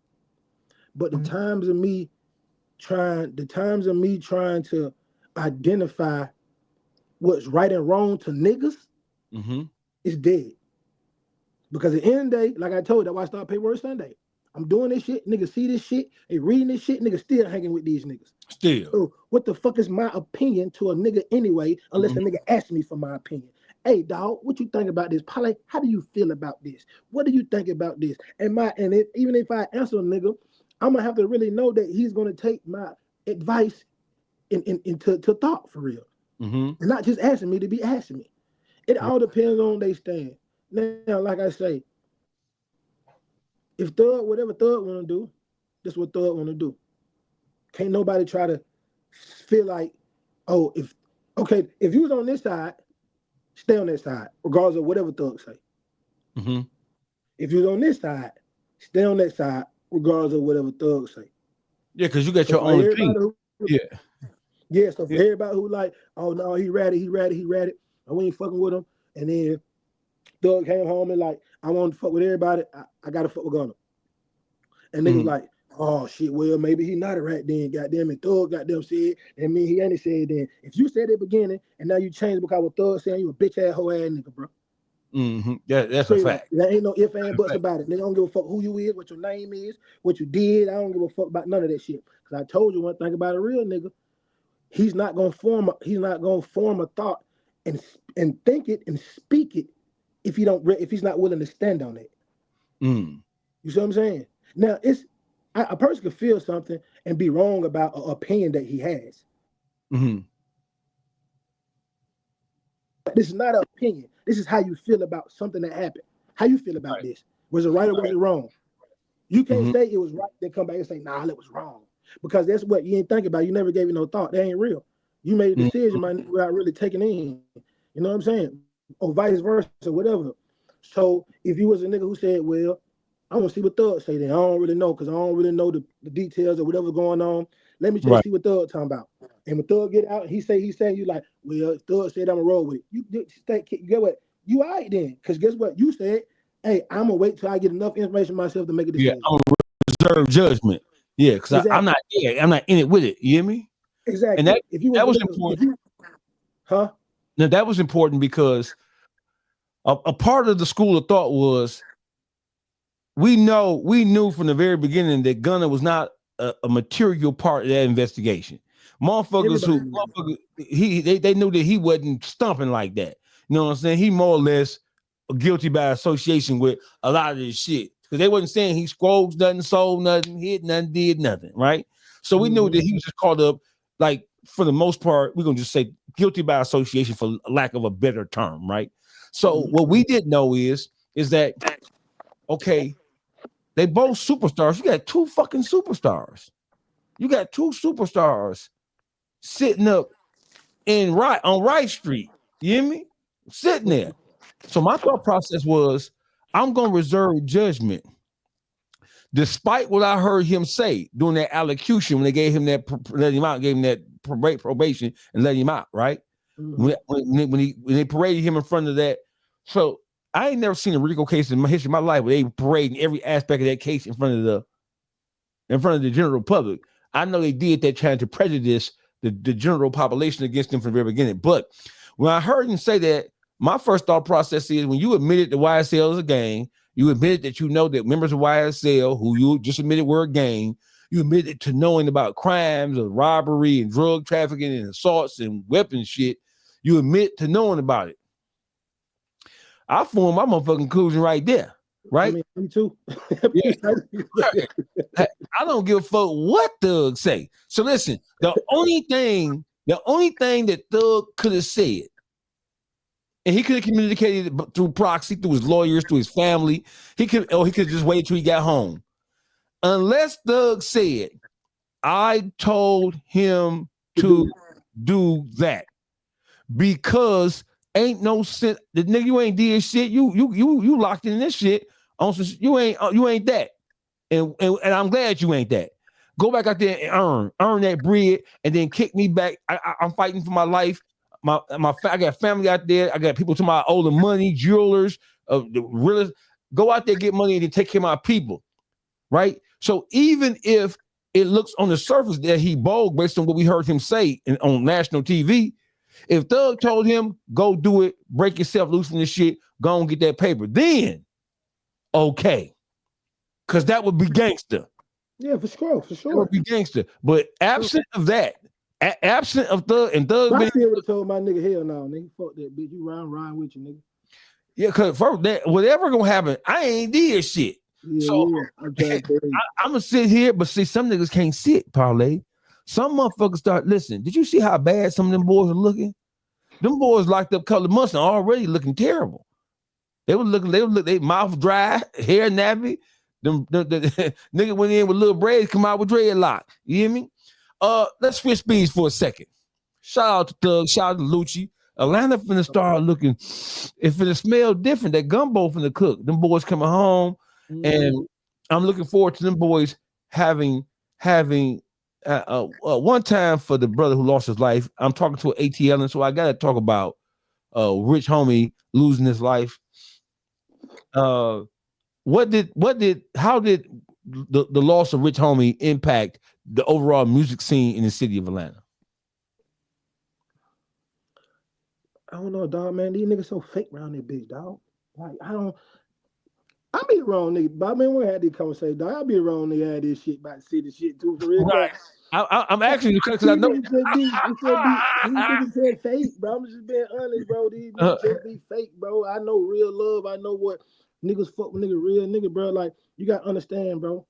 But the times of me trying to identify what's right and wrong to niggas is dead. Because at the end of the day, like I told you, that's why I started Paperwork Sunday. I'm doing this shit, niggas see this shit, they reading this shit, niggas still hanging with these niggas. Still. So what the fuck is my opinion to a nigga anyway, unless a nigga asks me for my opinion? Hey, dog, what you think about this? Parlay, how do you feel about this? What do you think about this? Even if I answer a nigga, I'm gonna have to really know that he's gonna take my advice into thought for real. And not just asking me to be asking me. It all depends on they stand. Now, like I say, if Thug, whatever Thug want to do, that's what Thug want to do. Can't nobody try to feel like, oh, if you was on this side, stay on that side, regardless of whatever Thug say. Mm-hmm. If you was on this side, stay on that side, regardless of whatever Thug say. Yeah, because you got your own opinion. Yeah, so for everybody who like, oh no, he ratted, and we ain't fucking with him. And then Thug came home and like, I want to fuck with everybody. I gotta fuck with Gunna. And niggas like, oh shit, well maybe he not a rat then. Goddamn it, Thug goddamn said, and me he ain't said then. If you said at the beginning and now you changed because what Thug saying, you a bitch ass hoe ass nigga, bro. Mm-hmm. Yeah, that's a fact. There ain't no if and buts about it. Nigga, I don't give a fuck who you is, what your name is, what you did. I don't give a fuck about none of that shit. Cause I told you one thing about a real nigga. He's not gonna form a thought and think it and speak it if he's not willing to stand on it. You see what I'm saying? Now a person could feel something and be wrong about an opinion that he has. Mm-hmm. This is not an opinion. This is how you feel about something that happened. How you feel about this? Was it right or was it wrong? You can't say it was right, then come back and say, nah, it was wrong. Because that's what you ain't think about. You never gave it no thought. That ain't real. You made a decision without really taking in. You know what I'm saying? Or vice versa, whatever. So if you was a nigga who said, well, I want to see what Thug say then. I don't really know because I don't really know the details of whatever's going on. Let me just see what Thug talking about. And when Thug get out, he saying you like, well, Thug said I'm gonna roll with it. You get what? You all right then. Because guess what? You said, hey, I'm gonna wait till I get enough information myself to make a decision. Yeah, I'm gonna reserve judgment. Yeah, because exactly. I'm not there. I'm not in it with it. You hear me? Exactly. And that was important. Now that was important because a part of the school of thought was we knew from the very beginning that Gunna was not a material part of that investigation. Motherfuckers they knew that he wasn't stumping like that. You know what I'm saying? He more or less guilty by association with a lot of this shit. Because they wasn't saying he scrolled nothing, sold nothing, hit nothing, did nothing, right? So we knew that he was just caught up, like, for the most part, we're going to just say guilty by association for lack of a better term, right? So what we didn't know is that, okay, they both superstars. You got two fucking superstars. You got two superstars sitting up on Wright Street. You hear me? Sitting there. So my thought process was, I'm going to reserve judgment. Despite what I heard him say during that allocution when they gave him that, let him out, gave him that probation and let him out, right? When they paraded him in front of that. So I ain't never seen a RICO case in my history of my life where they parading every aspect of that case in front of the general public. I know they did that trying to prejudice the general population against them from the very beginning. But when I heard him say that, my first thought process is when you admitted the YSL is a gang, you admitted that you know that members of YSL, who you just admitted were a gang, you admitted to knowing about crimes of robbery and drug trafficking and assaults and weapons shit. You admit to knowing about it. I formed my motherfucking conclusion right there. Right? I mean, me too. I don't give a fuck what Thug say. So listen, the only thing that Thug could have said, and he could have communicated it through proxy, through his lawyers, through his family. He could just wait till he got home. Unless Thug said, I told him to do that. Because ain't no sense. The nigga, you ain't did shit. You locked in this shit. You ain't that. And I'm glad you ain't that. Go back out there and earn that bread, and then kick me back. I'm fighting for my life. I got family out there. I got people to my older money, jewelers, the realest. Go out there, get money, and then take care of my people, right? So even if it looks on the surface that he bold based on what we heard him say on national TV, if Thug told him, go do it, break yourself loose from this shit, go and get that paper, then okay. Because that would be gangster. Yeah, for sure. That would be gangster. But absent of that, absent of Thug and Thug, I still would have told my nigga, hell no, nigga, fuck that bitch. You ride with you, nigga. Yeah, because first that whatever gonna happen, I ain't did shit. Yeah, so I'm gonna sit here, but see, some niggas can't sit, Parlay. Some motherfuckers start listen. Did you see how bad some of them boys are looking? Them boys locked up a couple of months and already looking terrible. They would look, they mouth dry, hair nappy. The nigga went in with little braids, come out with dreadlock. You hear me? Let's switch speeds for a second. Shout out to Thug, shout out to Lucci. Atlanta finna start looking, it finna smell different. That gumbo finna cook. Them boys coming home, and I'm looking forward to them boys having one time for the brother who lost his life. I'm talking to an ATL, and so I gotta talk about Rich Homie losing his life. How did the loss of Rich Homie impact the overall music scene in the city of Atlanta? I don't know, dog, man. These niggas so fake around this bitch, dog. Like, I be the wrong nigga, but I mean, we had this conversation, dog. I be the wrong nigga had this shit about city shit too, for real. Right. I'm actually because I know these niggas said fake, bro. I'm just being honest, bro. These niggas just be fake, bro. I know real love. I know what niggas fuck with nigga, real nigga, bro. Like, you gotta understand, bro.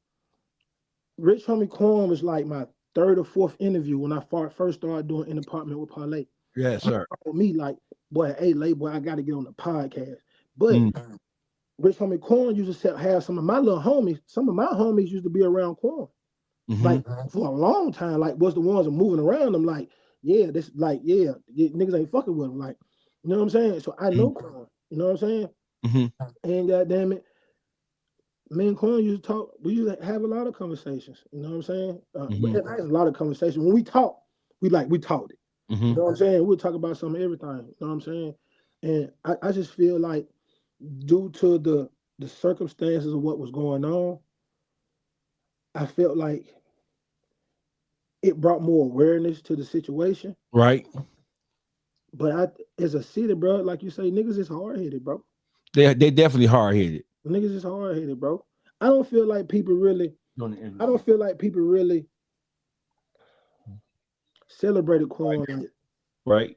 Rich Homie Quan was like my third or fourth interview when I first started doing An Apartment with Parlae. Yes, sir. Me like, boy, hey, boy, I got to get on the podcast. But Rich Homie Quan used to have some of my little homies. Some of my homies used to be around Quan, like for a long time. Like, was the ones that moving around them. Like, yeah, this, like, yeah, niggas ain't fucking with them. Like, you know what I'm saying? So I know Quan. You know what I'm saying? And goddamn it, me and Quan used to talk. We used to have a lot of conversations. You know what I'm saying? But a lot of conversations. When we talk, we talked it. You know what I'm saying? We'll talk about some of everything. You know what I'm saying? And I just feel like due to the circumstances of what was going on, I felt like it brought more awareness to the situation. Right. But as a city, bro, like you say, niggas is hard-headed, bro. They definitely hard-headed. Niggas is hard-headed, bro. I don't feel like people really celebrated Quan, right?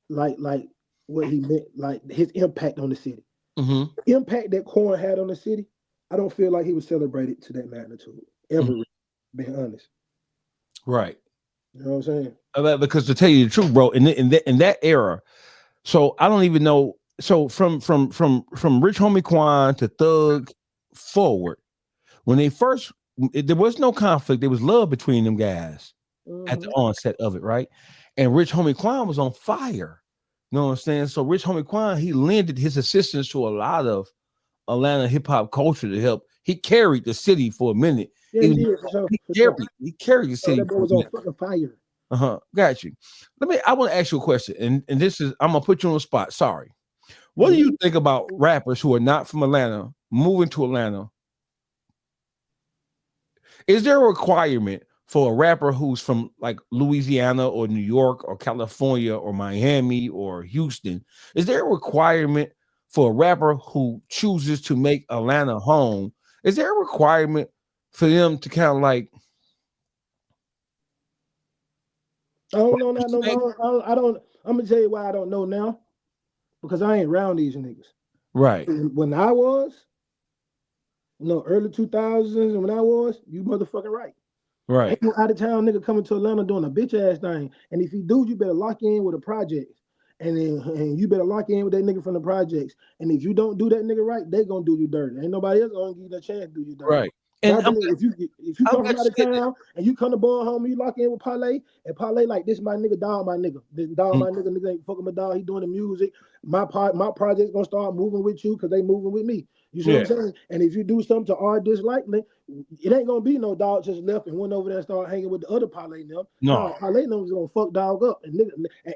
Like what he meant, like his impact on the city. The impact that Quan had on the city, I don't feel like he was celebrated to that magnitude ever. Being honest, right? You know what I'm saying? Because to tell you the truth, bro, in that era, so I don't even know. So from Rich Homie Quan to Thug forward, when they first, there was no conflict. There was love between them guys at the onset of it, right? And Rich Homie Quan was on fire. You know what I'm saying? So Rich Homie Quan, he lended his assistance to a lot of Atlanta hip hop culture to help. He carried the city for a minute. Yeah, he did, he carried the city. That boy was on fucking fire. Got you. I want to ask you a question, and this is, I'm gonna put you on the spot. Sorry. What do you think about rappers who are not from Atlanta moving to Atlanta? Is there a requirement for a rapper who's from like Louisiana or New York or California or Miami or Houston? Is there a requirement for a rapper who chooses to make Atlanta home? Is there a requirement for them to kind of like? I don't know now. I don't. I'm gonna tell you why I don't know now, because I ain't around these niggas. Right. When I was, early 2000s, and when I was, you motherfucking right. Right. Ain't no out of town nigga coming to Atlanta doing a bitch ass thing. And if you do, you better lock in with a project. And you better lock in with that nigga from the projects. And if you don't do that nigga right, they gonna do you dirty. Ain't nobody else gonna give you the chance to do you dirty. Right. And if you come from out of town and you come to Born Home, you lock in with Parlay, and Parlay like, this my nigga, dog my nigga. This dog my nigga ain't fucking my dog, he doing the music. My project's gonna start moving with you because they moving with me. You see what I'm saying? And if you do something to our disliking, it ain't gonna be no dog just left and went over there and started hanging with the other Parlay them. No, Parlay them is gonna fuck dog up, and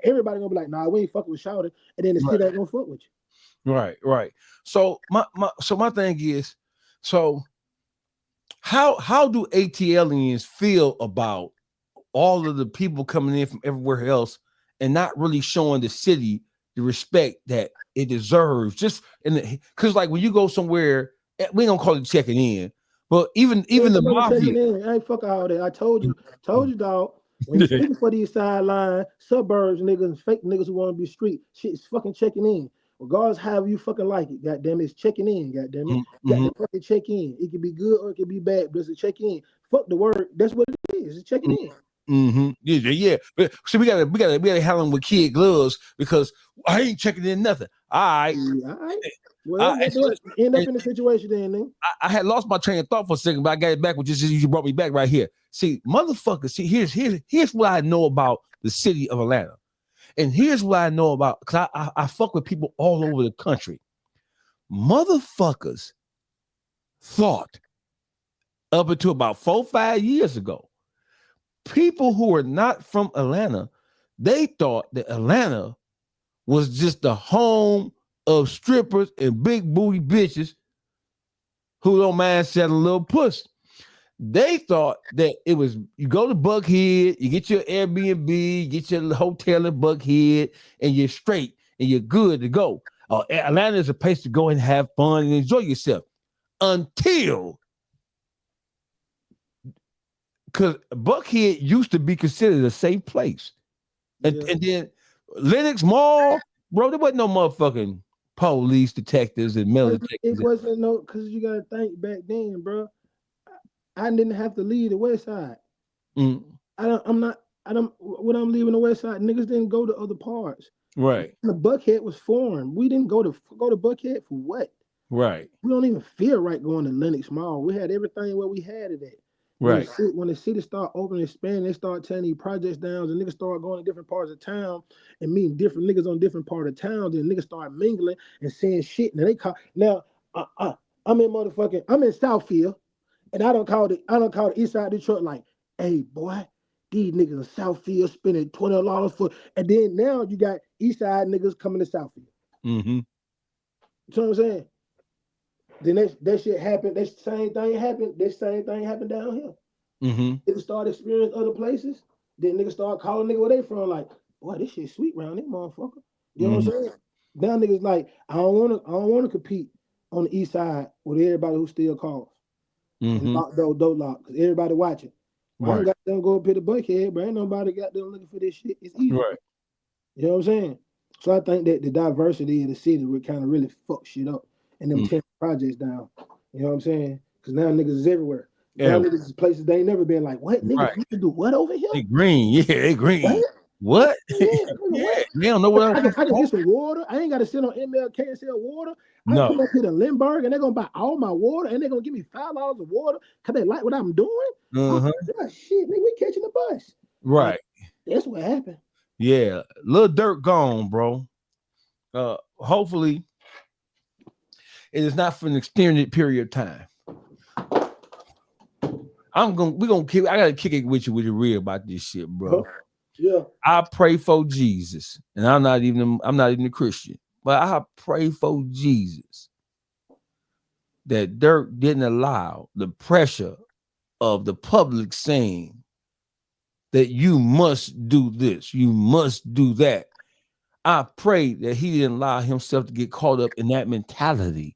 everybody gonna be like, nah, we ain't fucking with Shouted, and then the city ain't gonna fuck with you. Right. So my thing is, so how do ATLians feel about all of the people coming in from everywhere else and not really showing the city the respect that it deserves? Just because like when you go somewhere, we don't call it checking in, but even the mafia. I ain't fuck all that. I told you, dog. When you speaking for these sideline suburbs niggas, fake niggas who want to be street, shit is fucking checking in. Regardless how you fucking like it, goddamn it's checking in, goddamn it. You got to fucking check in. It can be good or it can be bad, but it's a check in. Fuck the word. That's what it is. It's checking in. Mm-hmm. Yeah. But so we gotta handle them with kid gloves because I ain't checking in nothing. All right. Yeah, all right. Well, end up in the situation then, nigga. I had lost my train of thought for a second, but I got it back with just you brought me back right here. See, motherfuckers, here's what I know about the city of Atlanta. And here's what I know about, because I fuck with people all over the country. Motherfuckers thought up until about 4-5 years ago, people who were not from Atlanta, they thought that Atlanta was just the home of strippers and big booty bitches who don't mind selling a little puss. They thought that it was, you go to Buckhead, you get your Airbnb, you get your hotel in Buckhead, and you're straight and you're good to go. Atlanta is a place to go and have fun and enjoy yourself until, because Buckhead used to be considered a safe place. And then Lenox Mall, bro, there wasn't no motherfucking police, detectives, and metal detectives. It wasn't no, because you got to think back then, bro. I didn't have to leave the West Side. When I'm leaving the West Side, niggas didn't go to other parts. Right. The Buckhead was foreign. We didn't go to Buckhead for what? Right. We don't even feel right going to Lenox Mall. We had everything where we had it at. Right. When the city start opening and expanding, they start tearing these projects down, and niggas start going to different parts of town and meeting different niggas on different part of town. Then niggas start mingling and saying shit. Now I'm in Southfield, and I don't call the East Side of Detroit like, hey boy, these niggas in Southfield spending $20 for, and then now you got East Side niggas coming to Southfield. Mm-hmm. You know what I'm saying? Then that shit happened. That same thing happened. This same thing happened down here. Mm-hmm. Niggas start experiencing other places. Then niggas start calling nigga where they from. Like, boy, this shit sweet around this motherfucker. You know what I'm saying? Now niggas like, I don't wanna compete on the East Side with everybody who still calls. And lock those door lock because everybody watching. Well, I ain't got them go up here to Buckhead, but ain't nobody got them looking for this shit. It's easy. Right. You know what I'm saying? So I think that the diversity of the city would kind of really fuck shit up and them 10 projects down. You know what I'm saying? Because now niggas is everywhere. Now niggas is places they ain't never been like, what niggas you can do what over here? They green, they green. What? What? They don't know what I can get some water. I ain't got to sit on MLK and sell water. I No. come up here to Lindbergh and they're gonna buy all my water and they're gonna give me $5 of water because they like what I'm doing. Oh, shit, nigga, we catching the bus. Right. That's what happened. Yeah, Lil Durk gone, bro. Hopefully, it is not for an extended period of time. I gotta kick it with you real about this shit, bro. Yeah. I pray for Jesus, and I'm not even a Christian, but I pray for Jesus that Dirk didn't allow the pressure of the public saying that you must do this, you must do that. I pray that he didn't allow himself to get caught up in that mentality,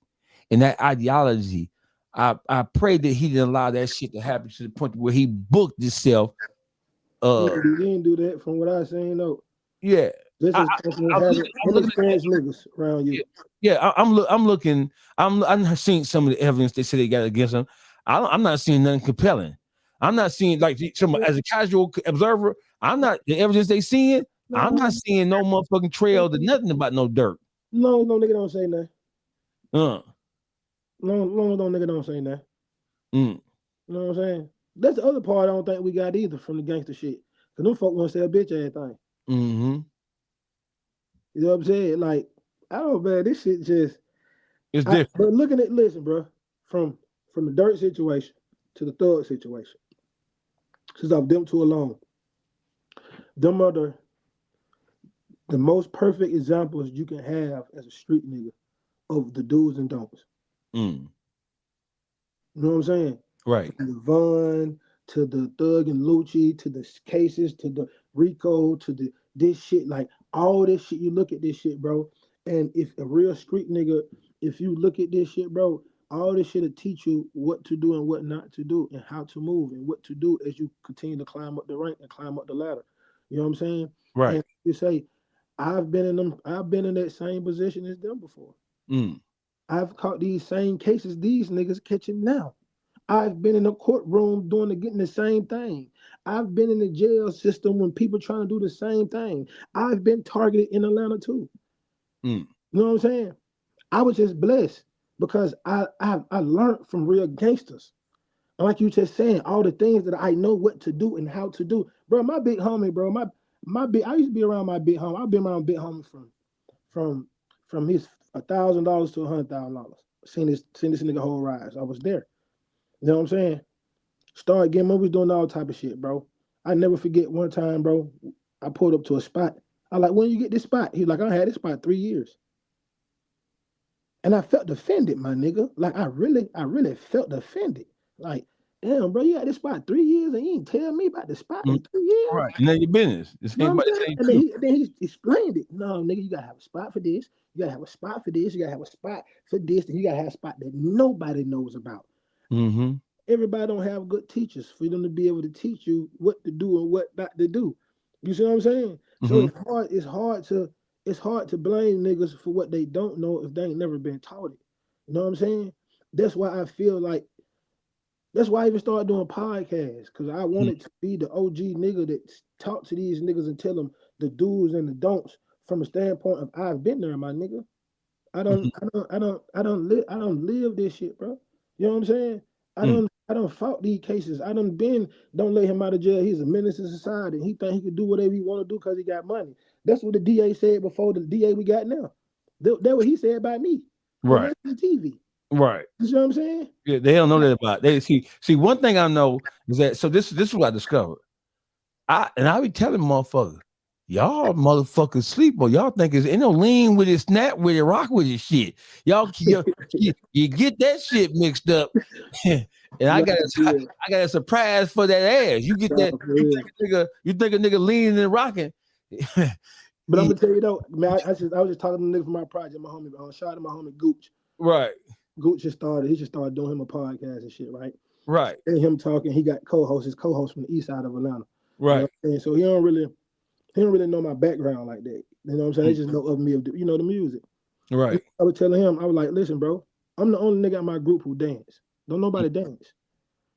in that ideology. I pray that he didn't allow that shit to happen to the point where he booked himself. He didn't do that from what I seen though. Yeah. This is inexperienced niggas around you. Yeah, I'm looking. I'm seeing some of the evidence they say they got against him. I'm not seeing nothing compelling. I'm not seeing like as a casual observer. I'm not the evidence they seeing. I'm not seeing no motherfucking trail to nothing about no Dirk. No, nigga don't say nothing. No, nigga don't say nothing. You know what I'm saying? That's the other part I don't think we got either from the gangster shit. Cause them folk want to say a bitch ass thing. Mm-hmm. You know what I'm saying? Like, I don't know, man, this shit just it's different. But listen, bro, from the Dirt situation to the Thug situation, since I've them two alone, them are the most perfect examples you can have as a street nigga of the do's and don'ts. You know what I'm saying? Right. From the Vaughn to the Thug and Lucci to the cases to the Rico to this shit, like all this shit. You look at this shit, bro, and if a real street nigga, if you look at this shit, bro, all this shit will teach you what to do and what not to do and how to move and what to do as you continue to climb up the rank and climb up the ladder. You know what I'm saying? Right. And you say, I've been in that same position as them before. I've caught these same cases these niggas catching now. I've been in a courtroom getting the same thing. I've been in the jail system when people trying to do the same thing. I've been targeted in Atlanta too. Mm. You know what I'm saying? I was just blessed because I learned from real gangsters. And like you just saying, all the things that I know what to do and how to do. Bro, my big homie, bro, my big I used to be around my big homie. I've been around big homie from his $1,000 to $100,000. Seen this nigga whole rise. I was there. You know what I'm saying? Started getting movies, doing all type of shit, bro. I never forget one time, bro. I pulled up to a spot. I like, when you get this spot? He's like, I had this spot 3 years. And I felt offended, my nigga. Like I really felt offended. Like, damn, bro, you had this spot 3 years and you didn't tell me about the spot in 3 years. Right. And then your business. This You know ain't what about I'm saying? And then he explained it. No, nigga, you gotta have a spot for this. You gotta have a spot for this. You gotta have a spot for this. And you gotta have a spot that nobody knows about. Mm-hmm. Everybody don't have good teachers for them to be able to teach you what to do and what not to do. You see what I'm saying? So it's hard to blame niggas for what they don't know if they ain't never been taught it. You know what I'm saying? That's why I feel like that's why I even started doing podcasts, because I wanted to be the OG nigga that talk to these niggas and tell them the do's and the don'ts from a standpoint of I've been there, my nigga. I don't live this shit, bro. You know what I'm saying? I don't fought these cases. Don't let him out of jail. He's a menace to society. He think he can do whatever he want to do because he got money. That's what the DA said before the DA we got now. That what he said about me. Right. On TV. Right. You know what I'm saying? Yeah, they don't know that about. They see one thing I know is that this is what I discovered. I be telling motherfuckers, y'all motherfuckers sleep, or y'all think it's ain't no lean with it, snap with it, rock with it shit. You get that shit mixed up. And I got a surprise for that ass. You get that, you think a nigga leaning and rocking. But I'm gonna tell you though, man, I was just talking to the nigga from my project, my homie, shout out to my homie Gooch. Right. Gooch he just started doing him a podcast and shit, right? Right. And him talking, he got his co-host from the east side of Atlanta. Right. You know, so he don't really know my background like that. You know what I'm saying? They just know of me, the music. Right. I was telling him, I was like, listen, bro, I'm the only nigga in my group who dance. Don't nobody dance.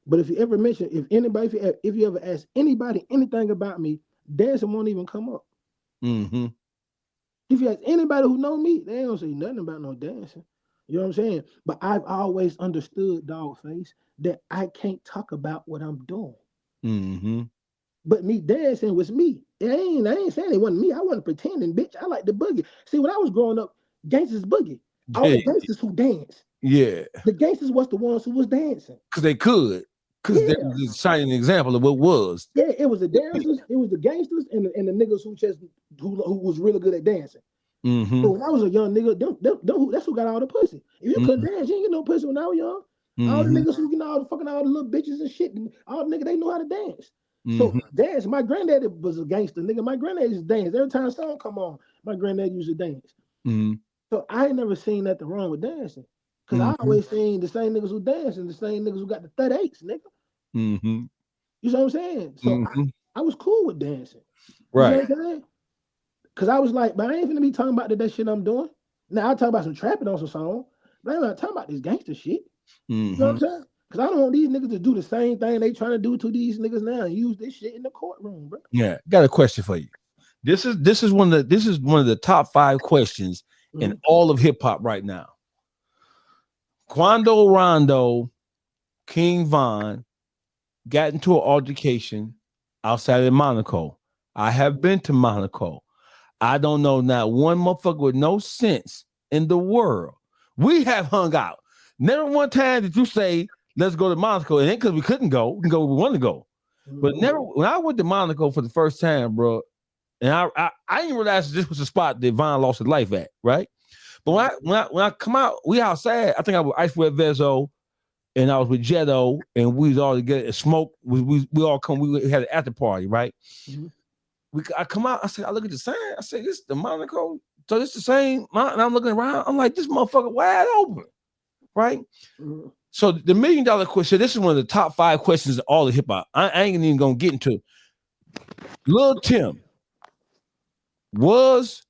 But if you ever mention, if you ever ask anybody anything about me, dancing won't even come up. Mm-hmm. If you ask anybody who know me, they ain't gonna say nothing about no dancing. You know what I'm saying? But I've always understood, Dawgface, that I can't talk about what I'm doing. Mm-hmm. But me dancing was me. I ain't saying it wasn't me. I wasn't pretending, bitch. I like the boogie. See, when I was growing up, gangsters boogie. All the gangsters who dance. Yeah. The gangsters was the ones who was dancing. Because they could. Because they was a shining example of what was. Yeah, it was the dancers, it was the gangsters, and the niggas who was really good at dancing. Mm-hmm. So when I was a young nigga, that's who got all the pussy. If you couldn't dance, you ain't get no pussy when I was young. All the niggas who all the little bitches and shit, and all the niggas, they know how to dance. So dance. My granddaddy was a gangster, nigga. My granddaddy used to dance. Every time a song come on, my granddad used to dance. So I ain't never seen nothing wrong with dancing. Cause I always seen the same niggas who dance and the same niggas who got the 38s, nigga. You know what I'm saying? So I was cool with dancing. You know what I'm saying? Cause I was like, but I ain't finna be talking about that shit I'm doing. Now I talk about some trapping on some song, but I'm not talking about this gangster shit. You know what I'm saying? Cause I don't want these niggas to do the same thing they trying to do to these niggas now and use this shit in the courtroom, bro. Yeah, got a question for you. This is one of the top 5 questions in all of hip hop right now. Quando Rondo, King Von got into an altercation outside of Monaco. I have been to Monaco. I don't know not one motherfucker with no sense in the world. We have hung out. Never one time did you say, let's go to Monaco. It ain't because we couldn't go. We can go where we want to go. But never, when I went to Monaco for the first time, bro, and I didn't realize this was the spot that Von lost his life at, right? But when I come out, we outside. I think I was Ice Red Vezo, and I was with Jetto, and we was all together and smoke. We all come. We had an after party, right? I come out. I said, I look at the sign. I said, this is the Monaco. So this the same. And I'm looking around. I'm like, this motherfucker wide open, right? So the $1 million question. This is one of the top 5 questions of all the hip hop. I ain't even gonna get into. Lil Tim, was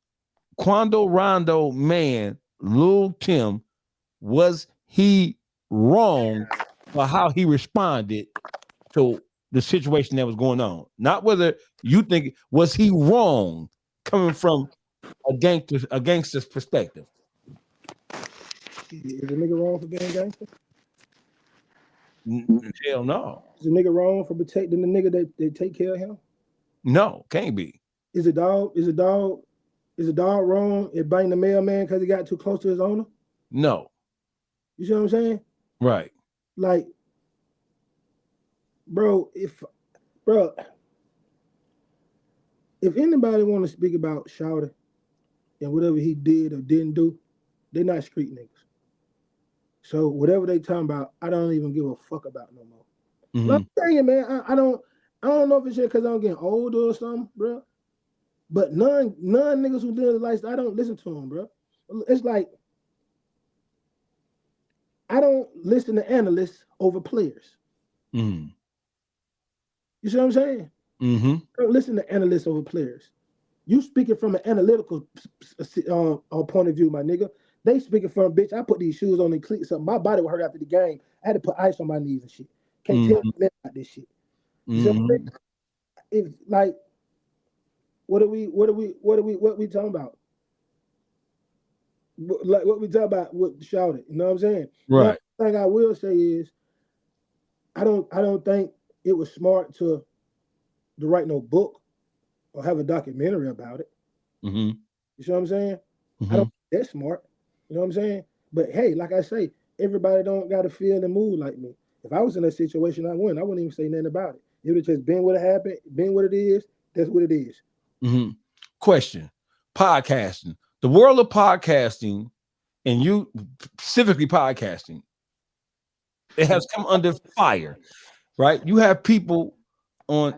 Quando Rondo man Lil Tim, was he wrong for how he responded to the situation that was going on, not whether you think was he wrong coming from a gangster's perspective. Is a nigga wrong for being gangster? Hell no. Is a nigga wrong for protecting the nigga that take care of him? No, can't be. Is a dog wrong at biting the mailman because he got too close to his owner? No. You see what I'm saying? Right. Like, bro, if anybody want to speak about Shawty and whatever he did or didn't do, they're not street niggas. So whatever they talking about, I don't even give a fuck about no more. Mm-hmm. Like I'm saying, man, I don't know if it's just because I'm getting older or something, bro. But none niggas who do the lifestyle, I don't listen to them, bro. It's like I don't listen to analysts over players. Mm-hmm. You see what I'm saying? Mm-hmm. I don't listen to analysts over players. You speaking from an analytical point of view, my nigga. They speaking from, bitch, I put these shoes on and cleats up. My body would hurt after the game. I had to put ice on my knees and shit. Can't tell me about this shit. You see what I'm saying? If like, what we talking about? Like what we talking about with Shawty, you know what I'm saying? Right. The thing I will say is I don't think it was smart to write no book or have a documentary about it. Mm-hmm. You see what I'm saying? Mm-hmm. I don't think that's smart. You know what I'm saying? But hey, like I say, everybody don't got to feel and move like me. If I was in that situation, I wouldn't even say nothing about it. It would have just been what happened, been what it is. That's what it is. Mm-hmm. Question: podcasting, the world of podcasting, and you specifically podcasting, it has come under fire, right? You have people in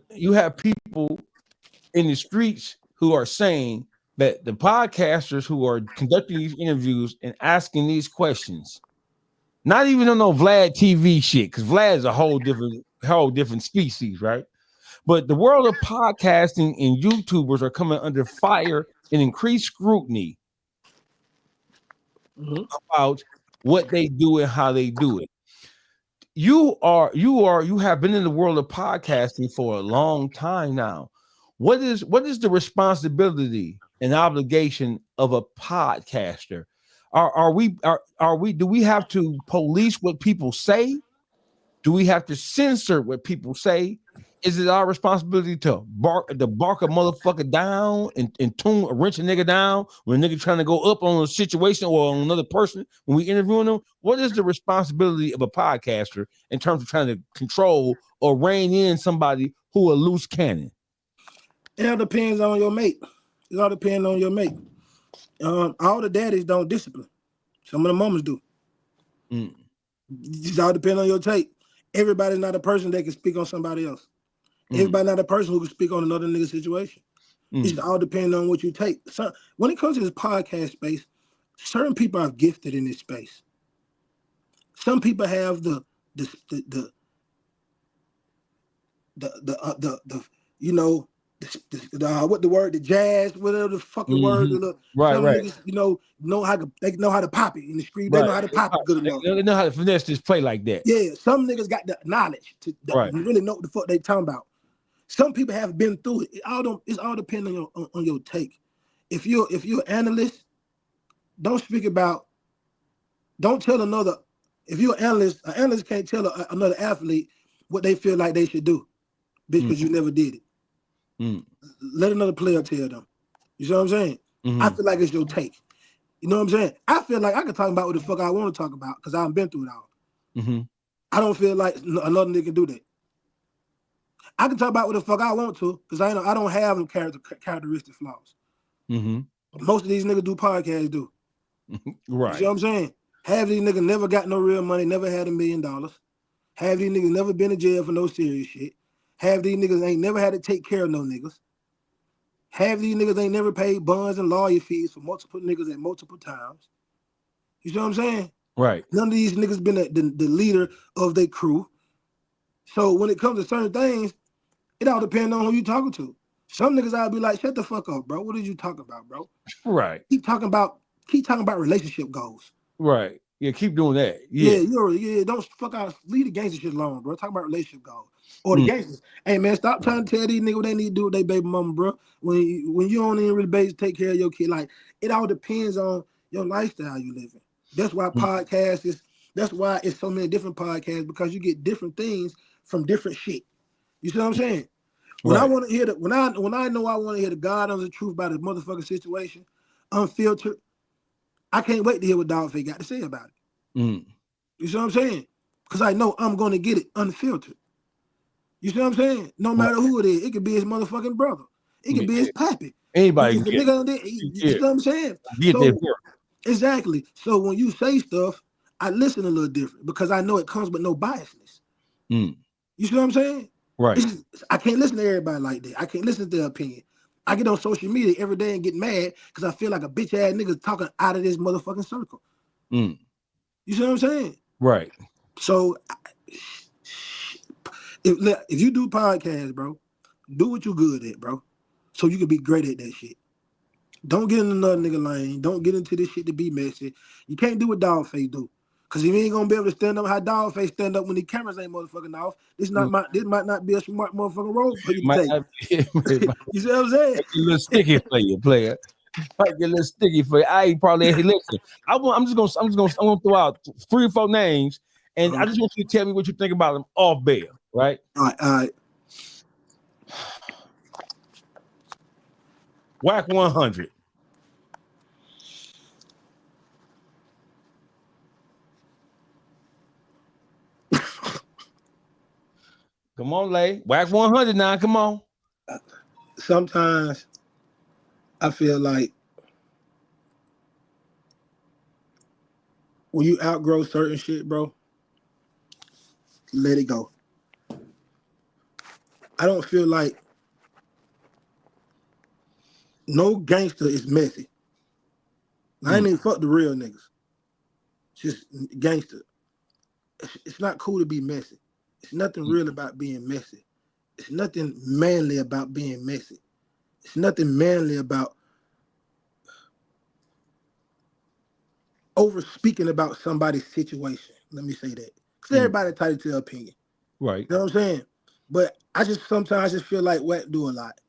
the streets who are saying that the podcasters who are conducting these interviews and asking these questions, not even on no Vlad TV shit, because Vlad is a whole different species, right? But the world of podcasting and YouTubers are coming under fire and increased scrutiny about what they do and how they do it. You have been in the world of podcasting for a long time now. What is the responsibility and obligation of a podcaster? Do we have to police what people say? Do we have to censor what people say? Is it our responsibility to bark a motherfucker down and wrench a nigga down when a nigga trying to go up on a situation or on another person when we interviewing them? What is the responsibility of a podcaster in terms of trying to control or rein in somebody who a loose cannon? It all depends on your mate. It all depends on your mate. All the daddies don't discipline. Some of the mamas do. It all depends on your take. Everybody's not a person that can speak on somebody else. Everybody's not a person who can speak on another nigga's situation. It all depends on what you take. So when it comes to this podcast space, certain people are gifted in this space. Some people have the you know, what the word, the jazz, whatever the fucking word. Right, some right. niggas, know how to pop it in the street. They know how to pop it good enough. They know how to finesse this play like that. Yeah, some niggas got the knowledge to really know what the fuck they talking about. Some people have been through it. It's all depending on your take. If you're an analyst, don't tell another. If you're an analyst can't tell another athlete what they feel like they should do, bitch, because you never did it. Let another player tell them. You see what I'm saying? I feel like it's your take. You know what I'm saying? I feel like I can talk about what the fuck I want to talk about because I've been through it all. I don't feel like another nigga can do that. I can talk about what the fuck I want to because I don't have them characteristic flaws. Most of these niggas do podcasts do. Right. You see what I'm saying? Half of these niggas never got no real money, never had $1 million. Half of these niggas never been in jail for no serious shit. Half of these niggas ain't never had to take care of no niggas. Half of these niggas ain't never paid bonds and lawyer fees for multiple niggas at multiple times. You see what I'm saying? Right. None of these niggas been the leader of their crew. So when it comes to certain things, it all depends on who you talking to. Some niggas I'll be like, shut the fuck up, bro. What are you talking about, bro? Right. Keep talking about relationship goals. Right. Yeah, keep doing that. Yeah, don't fuck out. Leave the gangster shit alone, bro. Talk about relationship goals. or the gangsters. Hey man, stop trying to tell these niggas what they need to do with their baby mama, bro. When you don't even really base take care of your kid, like it all depends on your lifestyle you living. That's why podcasts is. That's why it's so many different podcasts, because you get different things from different shit. You see what I'm saying? When I want to hear when I know I want to hear the God of the truth about a motherfucking situation, unfiltered, I can't wait to hear what Dawgface got to say about it. You see what I'm saying? Because I know I'm gonna get it unfiltered. You see what I'm saying? No matter who it is, it could be his motherfucking brother. It could be his pappy. Anybody. You see what I'm saying? Exactly. So when you say stuff, I listen a little different because I know it comes with no biasness. You see what I'm saying? Right. I can't listen to everybody like that. I can't listen to their opinion. I get on social media every day and get mad because I feel like a bitch ass nigga talking out of this motherfucking circle. You see what I'm saying? Right. So if you do podcasts, bro, do what you good at, bro, so you can be great at that shit. Don't get in another nigga lane. Don't get into this shit to be messy. You can't do what Dawgface do. Cause he ain't gonna be able to stand up how Dawgface stand up when the cameras ain't motherfucking off. This might not be a smart motherfucking role for you to take. You see what I'm saying? Make it a little sticky for you, player. Might get a little sticky for you. I ain't probably listen. I'm just gonna throw out 3 or 4 names, and I just want you to tell me what you think about them off bail, right? All right. Whack 100. Come on, Lay. Whack 100 now. Come on. Sometimes I feel like when you outgrow certain shit, bro, let it go. I don't feel like no gangster is messy. I ain't even fuck the real niggas. Just gangster. It's not cool to be messy. It's nothing real about being messy. It's nothing manly about being messy. It's nothing manly about over speaking about somebody's situation. Let me say that. Because everybody entitled to their opinion. Right. You know what I'm saying? But I just sometimes just feel like Wack do a lot.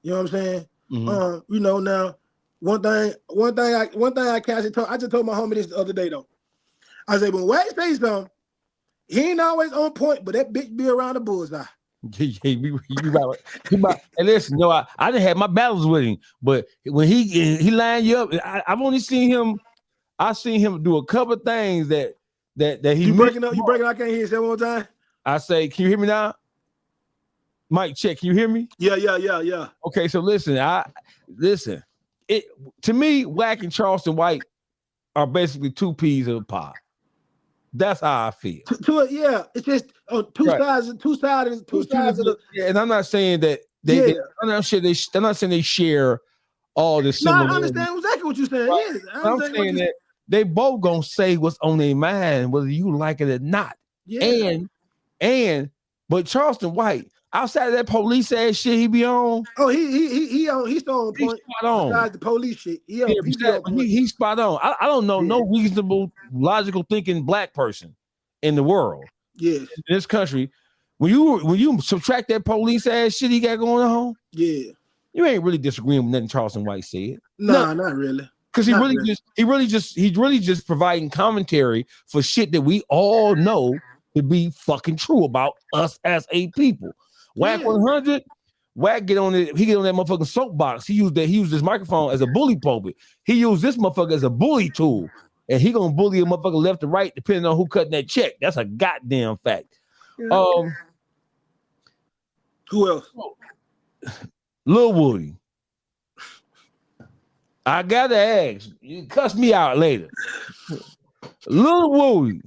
You know what I'm saying? You know, now one thing I just told my homie this the other day though. I said, when Wack say something, he ain't always on point, but that bitch be around the bullseye. You right. And listen, no, I didn't have my battles with him, but when he lined you up, I've only seen him. I've seen him do a couple of things that he. You breaking up? I can't hear you. Say one more time. I say, can you hear me now? Mic check. Can you hear me? Yeah. Okay, so listen. It to me, Wack and Charleston White are basically 2 peas of a pie. That's how I feel. It's just two sides of the. Yeah, and I'm not saying that I'm not saying they share all the similar. No, I understand exactly what you're saying. Right. Yeah, I'm saying that they both gonna say what's on their mind, whether you like it or not. Yeah. But Charleston White, outside of that police ass shit he be on. Oh, he's still on point. He's spot on. Besides the police shit, he's spot on. I don't know no reasonable, logical thinking black person in the world. Yes. In this country, when you subtract that police ass shit he got going on, yeah, you ain't really disagreeing with nothing Charleston White said. Nah, not really. Because he's really just providing commentary for shit that we all know to be fucking true about us as a people. Wack 100, Wack get on that motherfucking soapbox. He used this microphone as a bully pulpit. He used this motherfucker as a bully tool. And he gonna bully a motherfucker left or right, depending on who cutting that check. That's a goddamn fact. Yeah. Who else? Lil Woody. I gotta ask. You cuss me out later. Lil Woody.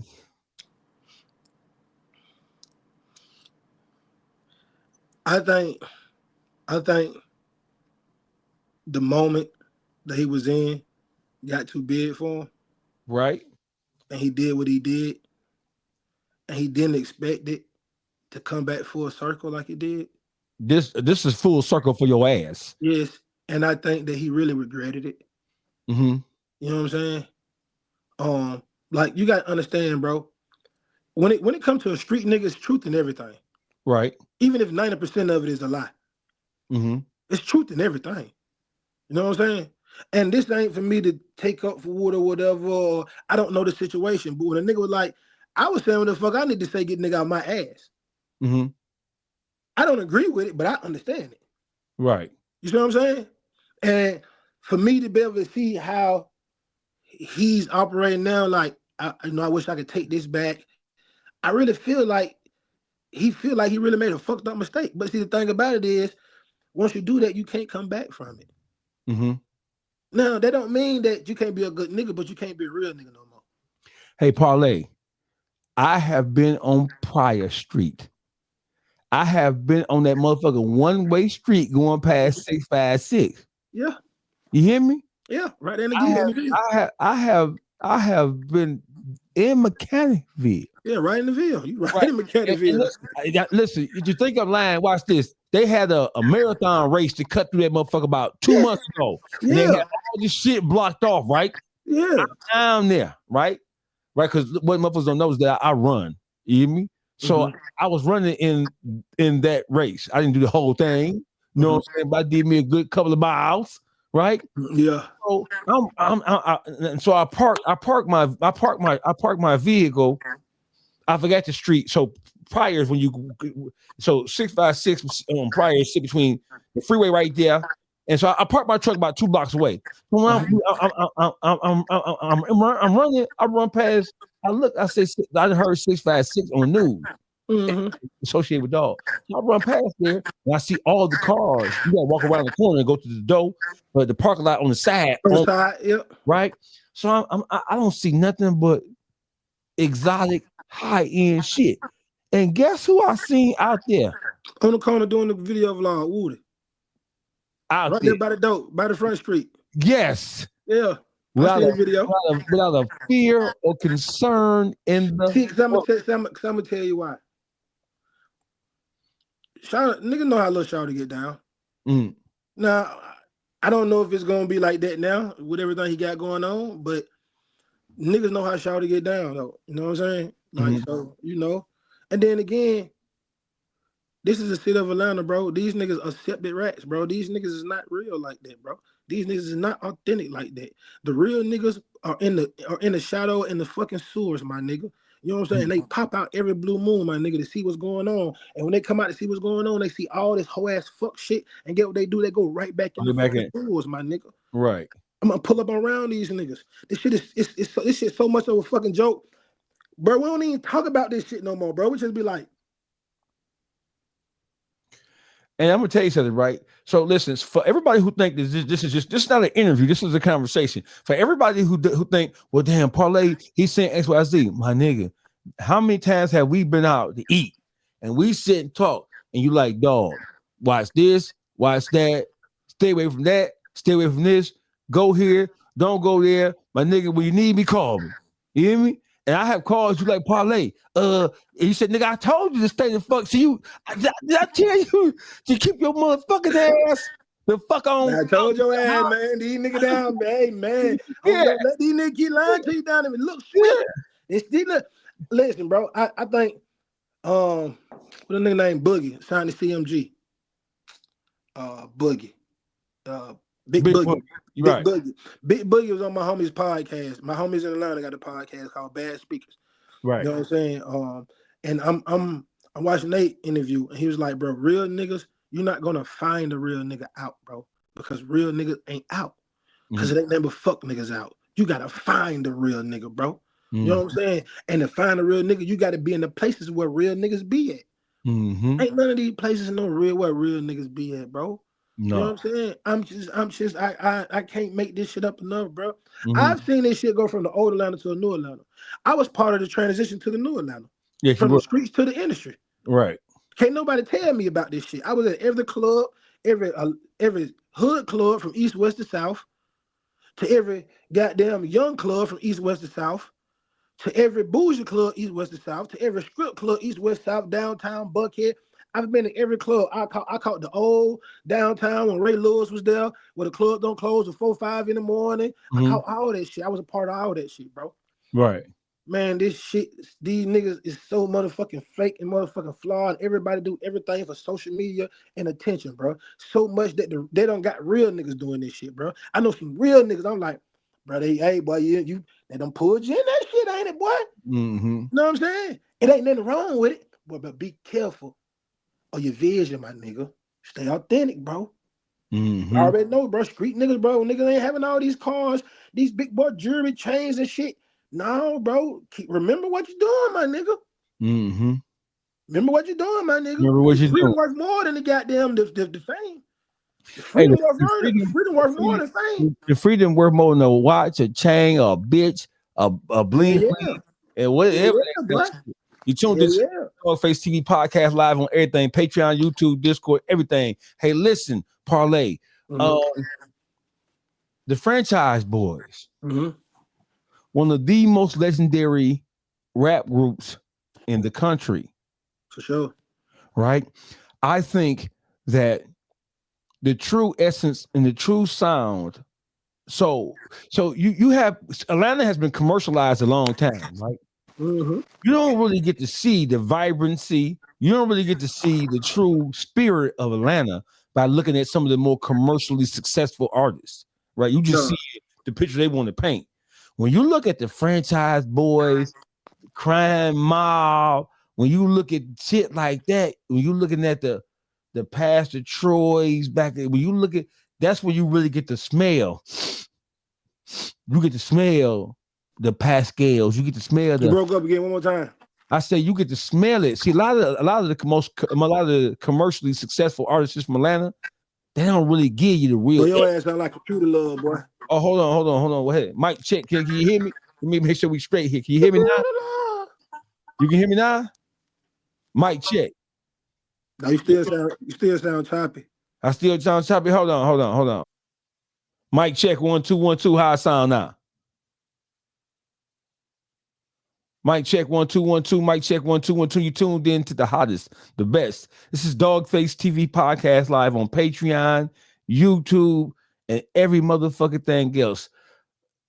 I think the moment that he was in got too big for him. Right. And he did what he did. And he didn't expect it to come back full circle like it did. This is full circle for your ass. Yes. And I think that he really regretted it. Mm-hmm. You know what I'm saying? Like you gotta understand, bro. When it comes to a street nigga, it's truth and everything. Right. Even if 90% of it is a lie. Mm-hmm. It's truth in everything. You know what I'm saying? And this ain't for me to take up for wood or whatever. Or I don't know the situation. But when a nigga was like, I was saying what the fuck I need to say, get nigga out my ass. Mm-hmm. I don't agree with it, but I understand it. Right. You see what I'm saying? And for me to be able to see how he's operating now, like, I wish I could take this back. I really feel like he really made a fucked up mistake. But see, the thing about it is, once you do that, you can't come back from it. Mm-hmm. Now, that don't mean that you can't be a good nigga, but you can't be a real nigga no more. Hey, Parlay, I have been on Pryor Street. I have been on that motherfucking one-way street going past 656. Yeah. You hear me? Yeah, right in the I have been in Mechanicville. Yeah, right in the Ville. You right in Mechanicville. Listen, if you think I'm lying, watch this. They had a marathon race to cut through that motherfucker about 2 months ago. And they had all this shit blocked off, right? Yeah. I'm there, right? Right, because what motherfuckers don't know is that I run. You hear me? So I was running in that race. I didn't do the whole thing. You know what I'm saying? But I did me a good couple of miles, right? Yeah. So so I parked my vehicle. I forgot the street. So Pryor is when you 656 on Pryor sit between the freeway right there. And so I parked my truck about 2 blocks away. So when I'm running, I run past. I look, I say, I heard 656 on the news associated with dog. So I run past there and I see all the cars. You gotta walk around the corner and go to the door, but the parking lot on the side. Yep. Right. So I don't see nothing but exotic high-end shit. And guess who I seen out there? On the corner doing the video vlog, Woody. Out right there by the dope, by the front street. Yes. Yeah. Without the video. Without a fear or concern in the. See, I'm gonna tell you why. Nigga know how little Shawty get down. Now, I don't know if it's gonna be like that now with everything he got going on, but niggas know how Shawty get down though. You know what I'm saying? Like so, you know. And then again, this is the city of Atlanta, bro. These niggas are septic rats, bro. These niggas is not real like that, bro. These niggas is not authentic like that. The real niggas are in the shadow in the fucking sewers, my nigga. You know what I'm saying? They pop out every blue moon, my nigga, to see what's going on. And when they come out to see what's going on, they see all this whole ass fuck shit. And get what they do? They go right back in the fucking sewers, my nigga. Right. I'm gonna pull up around these niggas. This shit is this shit so much of a fucking joke, bro. We don't even talk about this shit no more, bro. We just be like. And I'm gonna tell you something, right? So listen, for everybody who think this is not an interview, this is a conversation. For everybody who think, well, damn, Parlay, he's saying XYZ, my nigga. How many times have we been out to eat and we sit and talk, and you like, dog, watch this, watch that, stay away from that, stay away from this, go here, don't go there, my nigga. When you need me, call me. You hear me? And I have called you like Parlay. And you said, nigga, I told you to stay the fuck. So did I tell you to keep your motherfucking ass the fuck on? I told your ass, man. These niggas down, man. Man, don't let these niggas keep lying to you down there. Look, sweet. It's listen, bro. I think what a nigga named Boogie signed to CMG. Boogie. Big Boogie. Big right. Boogie. Big Boogie was on my homie's podcast. My homies in Atlanta got a podcast called Bad Speakers. Right. You know what I'm saying? And I'm watching Nate interview, and he was like, bro, real niggas, you're not gonna find a real nigga out, bro, because real niggas ain't out. Because it ain't never fuck niggas out. You gotta find a real nigga, bro. You know what I'm saying? And to find a real nigga, you gotta be in the places where real niggas be at. Ain't none of these places where real niggas be at, bro. No. You know what I'm saying? I'm just I can't make this shit up enough, bro. I've seen this shit go from the old Atlanta to the new Atlanta. I was part of the transition to the new Atlanta. Yeah, from the streets to the industry. Right. Can't nobody tell me about this shit. I was at every club, every hood club from east, west to south, to every goddamn young club from east, west to south, to every bougie club east, west to south, to every strip club east, west, south, downtown, Buckhead. I've been in every club. I caught the old downtown when Ray Lewis was there, where the club don't close at 4, 5 in the morning. I caught all that shit. I was a part of all that shit, bro. Right. Man, this shit, these niggas is so motherfucking fake and motherfucking flawed. Everybody do everything for social media and attention, bro. So much that they don't got real niggas doing this shit, bro. I know some real niggas. I'm like, bro, hey, boy, they done pulled you in that shit, ain't it, boy? Mm-hmm. You know what I'm saying? It ain't nothing wrong with it, but be careful of your vision, my nigga. Stay authentic, bro. Mm-hmm. I already know, bro. Street niggas, bro. Niggas ain't having all these cars, these big boy jewelry chains and shit. No, bro. Remember what you doing, my nigga. Mm-hmm. Remember what you doing, my nigga. Remember what you freedom doing. worth more than the goddamn the fame. The freedom worth more than fame. The freedom worth more than a watch, a chain, a bitch, a bling, Yeah. and whatever. Yeah, boy. You tuned this Dawgface TV podcast live on everything, Patreon, YouTube, Discord, everything. Hey, listen, Parlay. The Franchise Boys, one of the most legendary rap groups in the country. For sure. Right? I think that the true essence and the true sound. So you have Atlanta has been commercialized a long time, right? You don't really get to see the vibrancy. You don't really get to see the true spirit of Atlanta by looking at some of the more commercially successful artists, right? You just see the picture they want to paint. When you look at the Franchise Boys, Crime Mob, when you look at shit like that, when you're looking at the Pastor Troy's back there, when you look at, that's when you really get to smell. You get to smell the Pascals. You get to smell the. You broke up again one more time. I say you get to smell it. See, a lot of the commercially successful artists from Atlanta, they don't really give you the real. Boy, your ass sound like computer love, boy. Oh, hold on. Go ahead. Mic check. Can you hear me? Let me make sure we straight here. Can you hear me now? You can hear me now? Mic check. No, you still sound choppy. I still sound choppy. Hold on. Mic check 1 2 1 2. How I sound now? Mic check 1 2 1 2. Mic check 1 2 1 2. You tuned in to the hottest, the best. This is Dawgface TV podcast live on Patreon, YouTube, and every motherfucking thing else.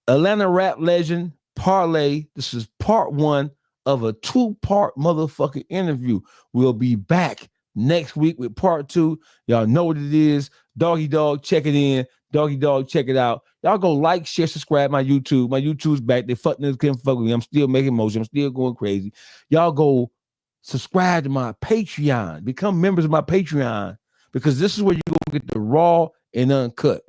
Atlanta rap legend Parlay. This is part 1 of a 2-part motherfucking interview. We'll be back next week with part 2. Y'all know what it is. Doggy Dog, check it in. Doggy Dog, check it out. Y'all go like, share, subscribe my YouTube. My YouTube's back. They fucking can't fuck with me. I'm still making motion. I'm still going crazy. Y'all go subscribe to my Patreon. Become members of my Patreon, because this is where you're going to get the raw and uncut.